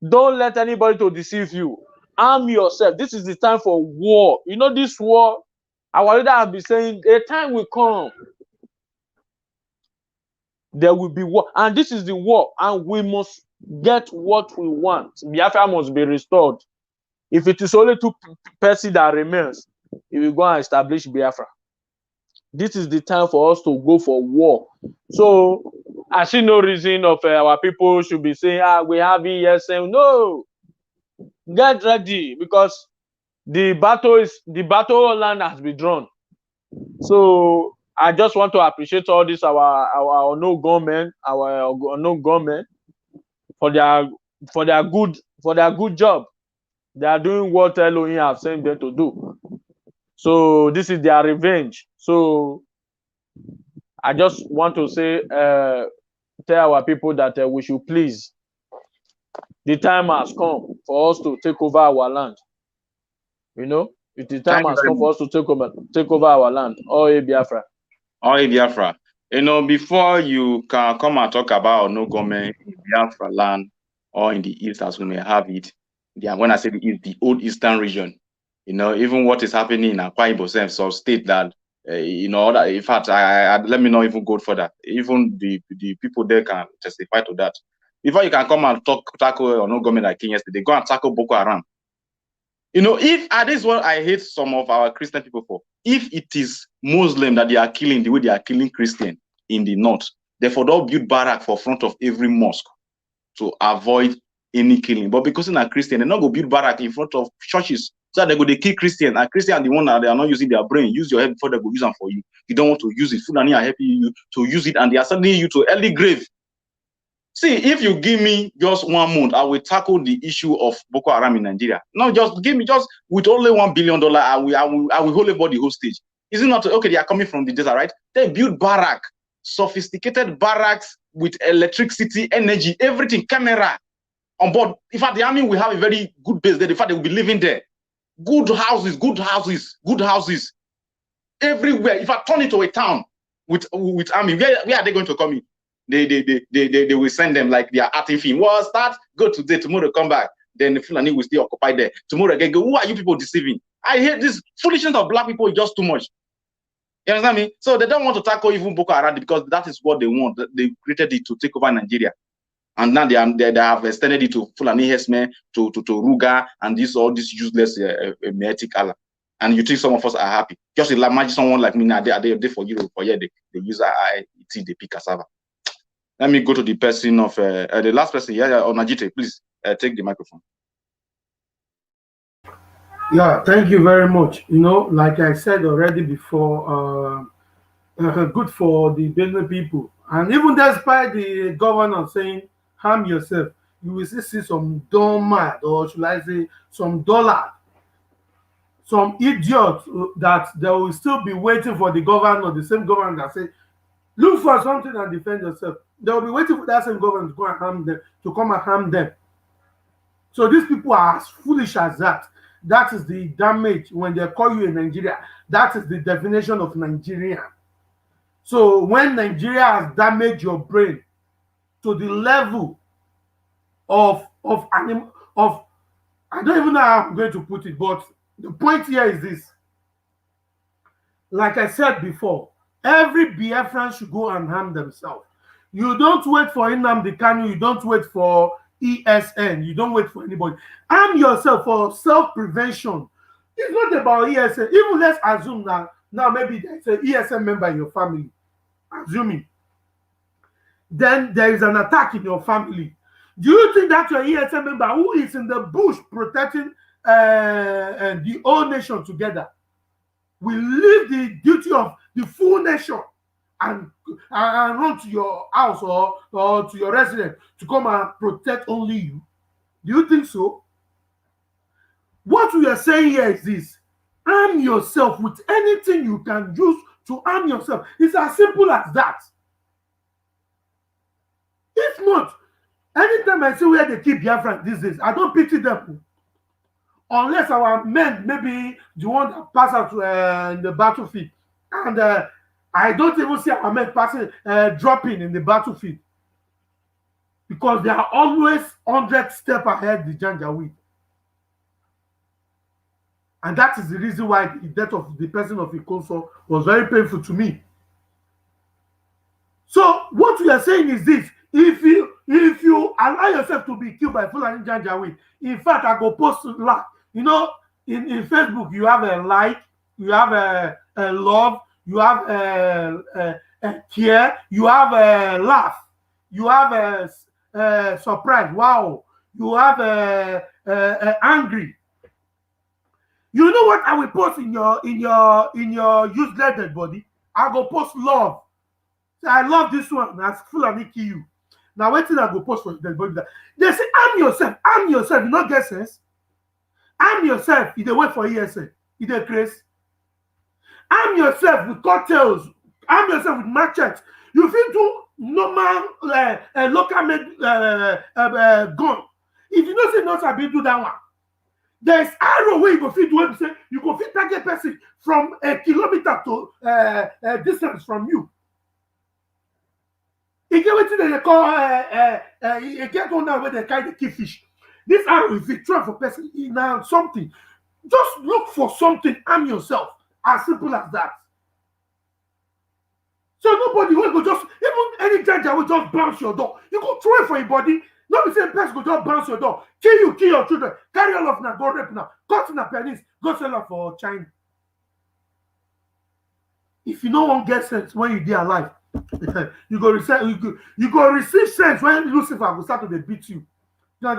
Don't let anybody to deceive you. Arm yourself. This is the time for war. You know, this war, our leader have been saying, a time will come. There will be war, and this is the war, and we must get what we want. Biafra must be restored. If it is only two persons that remains, we will go and establish Biafra. This is the time for us to go for war. So I see no reason of our people should be saying, we have ESM. No, get ready, because the battle land has been drawn. So I just want to appreciate all this our unknown government, for their good job. They are doing what Elohim have sent them to do. So this is their revenge. So I just want to say, tell our people that we should please. The time has come for us to take over our land. You know, the time has come for us to take over our land. Oh, Biafra. Oh, Biafra. You know, before you can come and talk about no government in Biafra land or in the East as we may have it, when I say the East, the old Eastern region, you know, even what is happening in Akwa Ibom, so state that, that, in fact, I let me not even go further. Even the people there can testify to that. Before you can come and tackle no government like King yesterday, go and tackle Boko Haram. You know, this is what I hate some of our Christian people for. If it is Muslim that they are killing the way they are killing Christian in the north, therefore they'll build barrack for front of every mosque to avoid any killing. But because they're Christian, they're not going to build barrack in front of churches so that they go to kill Christian. And Christian are the one that they are not using their brain. Use your head before they go use them for you. You don't want to use it. Fulani are helping you to use it, and they are sending you to early grave. See, if you give me just 1 month, I will tackle the issue of Boko Haram in Nigeria. No, just give me with only $1 billion, I will hold everybody hostage. Is it not okay? They are coming from the desert, right? They build barrack, sophisticated barracks with electricity, energy, everything, camera on board. In fact, the army will have a very good base there. In fact, they will be living there. Good houses everywhere. If I turn it to a town with army, where are they going to come in? They will send them like they are acting film. Well, start, go today, tomorrow come back. Then the Fulani will stay occupied there. Tomorrow again, go. Who are you people deceiving? I hate this foolishness of black people just too much. You understand me? So they don't want to tackle even Boko Haram because that is what they want. They created it to take over Nigeria. And now they have extended it to Fulani herdsmen, to Ruga, and all this useless metic Allah. And you think some of us are happy? Just imagine someone like me now, they for Europe, for they use they pick cassava. Let me go to the person of the last person. Onajite, please take the microphone. Yeah, thank you very much. Like I said already before, good for the Benue people. And even despite the governor saying, harm yourself, you will still see some dumb mad, or should I say, some dullard, some idiot that they will still be waiting for the governor, the same governor that say, look for something and defend yourself. They will be waiting for that same governor to go and harm them, to come and harm them. So these people are as foolish as that. That is the damage when they call you in Nigeria. That is the definition of Nigerian. So when Nigeria has damaged your brain to the level of I don't even know how I'm going to put it, but the point here is this. Like I said before, every Biafran should go and harm themselves. You don't wait for Nnamdi Kanu, you don't wait for ESN, you don't wait for anybody. Arm yourself for self-prevention. It's not about ESN. Even let's assume that now maybe there's an ESN member in your family. Assuming. Then there is an attack in your family. Do you think that your ESN member who is in the bush protecting the whole nation together will leave the duty of the full nation and run to your house or to your residence to come and protect only you? Do you think so? What we are saying here is this: arm yourself with anything you can use to arm yourself. It's as simple as that. If not, anytime I see where they keep Biafran these days, I don't pity them. Unless our men, maybe the one that pass out in the battlefield. And I don't even see our men passing, dropping in the battlefield. Because they are always 100 steps ahead the Janjaweed. And that is the reason why the death of the person of Ikoso was very painful to me. So what we are saying is this: if you allow yourself to be killed by Fulani Janjaweed, in fact, I go post like, in Facebook, you have a like, you have a love, you have a care, you have a laugh, you have a surprise, wow, you have a angry. You know what I will post in your useless dead body? I go post love. Say, I love this one. That's Fulani kill you. Now wait till I go post for dead body. They say arm yourself. You not get sense. Arm yourself. You dey wait for ESN. You dey craze. Arm yourself with cocktails. Arm yourself with machetes. You fit do normal local made gun. If you know say not sabi do that one, there is arrow where you go fit do it. Say you go fit target person from a kilometer to distance from you. You get what they call you get one now where they carry the key fish. This arrow, if you try for person now something, just look for something, arm yourself. As simple as that. So nobody will go just, even any judge will just bounce your door. You go throw it for your body. Not the same person go just bounce your door. Kill you, kill your children. Carry all of now, go rape now. Cut in a pennies, go sell them for China. If you no one get sense when you dey alive, you go receive sense when Lucifer will start to beat you. Now,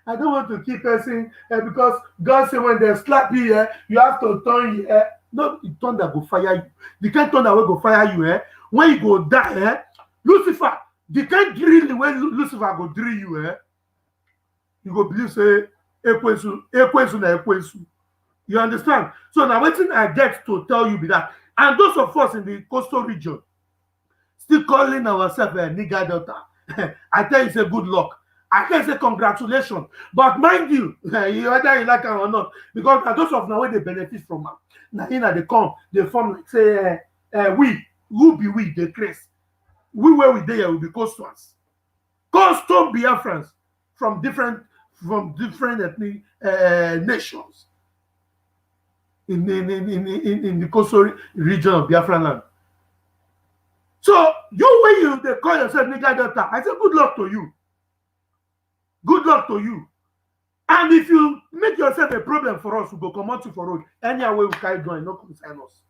I don't want to keep person because God said when they slap you, you have to turn your not the thunder go fire you. The kind thunder will go fire you. When you go die, Lucifer, the kind drill when Lucifer go drill you, you go believe say ekwesu na ekwesu. You understand? So now what I get to tell you be that, and those of us in the coastal region still calling ourselves a nigger daughter, I tell you, it's a good luck. I can say congratulations, but mind you, whether you like it or not, because those of now when they benefit from them, now they come, they form like say, we, who be we, they craze. We where we there will be coastals, coastal Biafrans from different ethnic nations in the coastal region of Biafran land. So you when you they call yourself nigger daughter, I say good luck to you. Good luck to you. And if you make yourself a problem for us, we go come out to for road. Any way we can join, no concern us.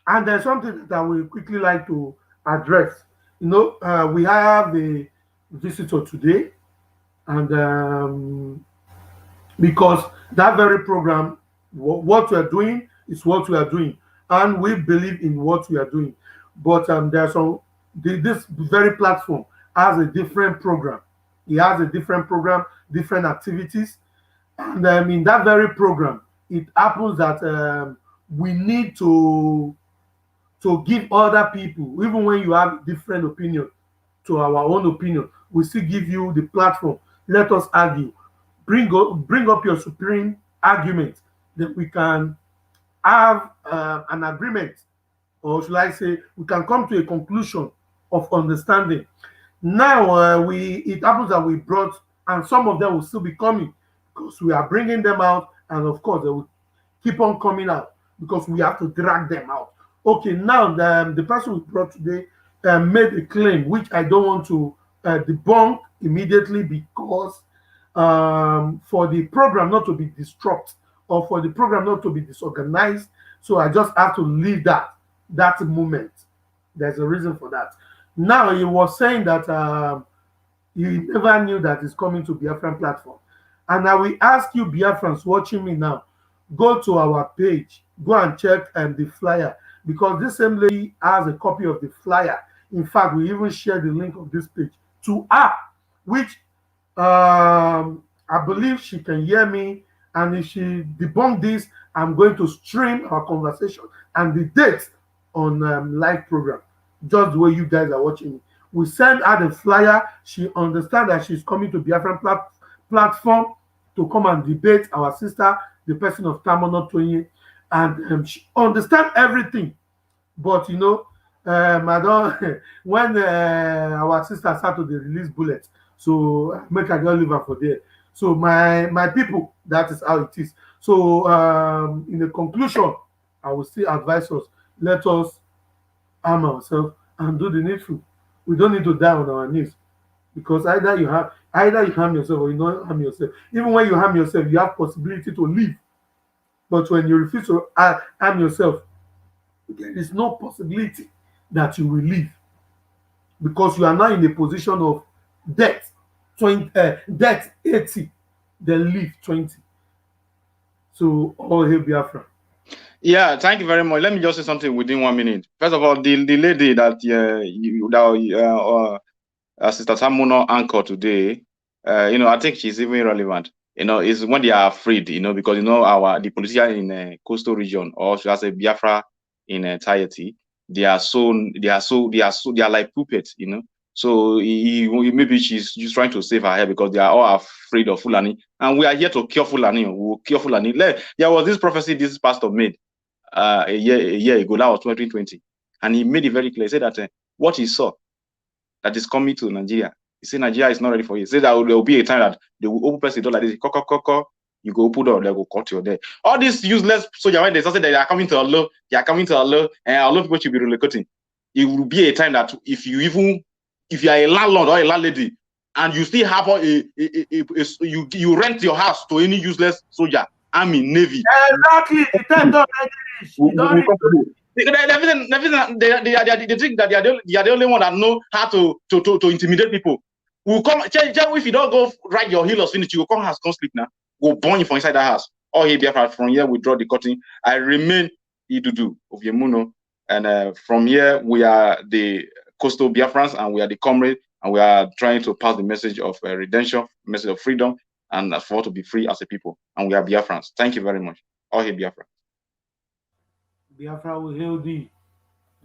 And there's something that we quickly like to address. You know, we have a visitor today, and because that very program, what we are doing is what we are doing, and we believe in what we are doing. But there's some this very platform has a different program. It has a different program, different activities, and in that very program, it happens that we need to give other people, even when you have different opinion to our own opinion, we still give you the platform. Let us argue. Bring up your supreme argument that we can have an agreement, or should I say, we can come to a conclusion of understanding. Now, it happens that we brought, and some of them will still be coming because we are bringing them out, and of course, they will keep on coming out because we have to drag them out. Okay, now the person we brought today made a claim which I don't want to debunk immediately, because for the program not to be disrupted or for the program not to be disorganized, so I just have to leave that moment. There's a reason for that. Now, he was saying that he never knew that it's coming to Biafran platform. And I will ask you, Biafrans watching me now, go to our page, go and check the flyer, because this same lady has a copy of the flyer. In fact, we even share the link of this page to her, which I believe she can hear me. And if she debunk this, I'm going to stream our conversation and the date on live program, just the way you guys are watching me. We send her the flyer. She understands that she's coming to Biafran platform to come and debate our sister, the person of Tamono Tonye, and she understands everything. But you know, I don't, when our sister started to release bullets, so make I just leave her for there. So my people, that is how it is. So in the conclusion, I will still advise us, let us arm ourselves and do the needful. We don't need to die on our knees, because either you harm yourself or you don't harm yourself. Even when you harm yourself, you have possibility to live. But when you refuse to harm yourself, there is no possibility that you will live, because you are now in a position of death 80, then live 20. So all hail Biafra. Yeah, thank you very much. Let me just say something within 1 minute. First of all, the lady that Sister Samuno anchor today, I think she's even irrelevant. Is when they are afraid, because the politicians in coastal region, or should I say Biafra in entirety, they are like puppets, So maybe she's just trying to save her head because they are all afraid of Fulani, and we are here to cure Fulani. We will cure Fulani. There was this prophecy this pastor made a year ago. That was 2020, and he made it very clear. He said that what he saw that is coming to Nigeria, he said Nigeria is not ready for it. He said that there will be a time that they will open press the door like this, you go open door, they will cut your day. All these useless soldiers, when they say that they are coming to Allah, and Allah people should be relocating. It will be a time that if you are a landlord or a landlady, and you still have you rent your house to any useless soldier, army, navy. Exactly. The time don't they think that they are the only one that know how to intimidate people. We'll come, if you don't go right your heel or finish, you will come house, come sleep now. We'll burn you from inside that house. All here, from here, we draw the curtain. I remain Idudu of Yemuno. And from here, we are the coastal Biafrans, and we are the comrade, and we are trying to pass the message of redemption, message of freedom, and for us to be free as a people. And we are Biafrans. Thank you very much. All here, Biafra. Biafra will heal thee.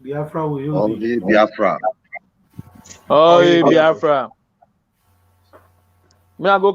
Biafra will heal thee. Biafra. Oh, Biafra. Me I go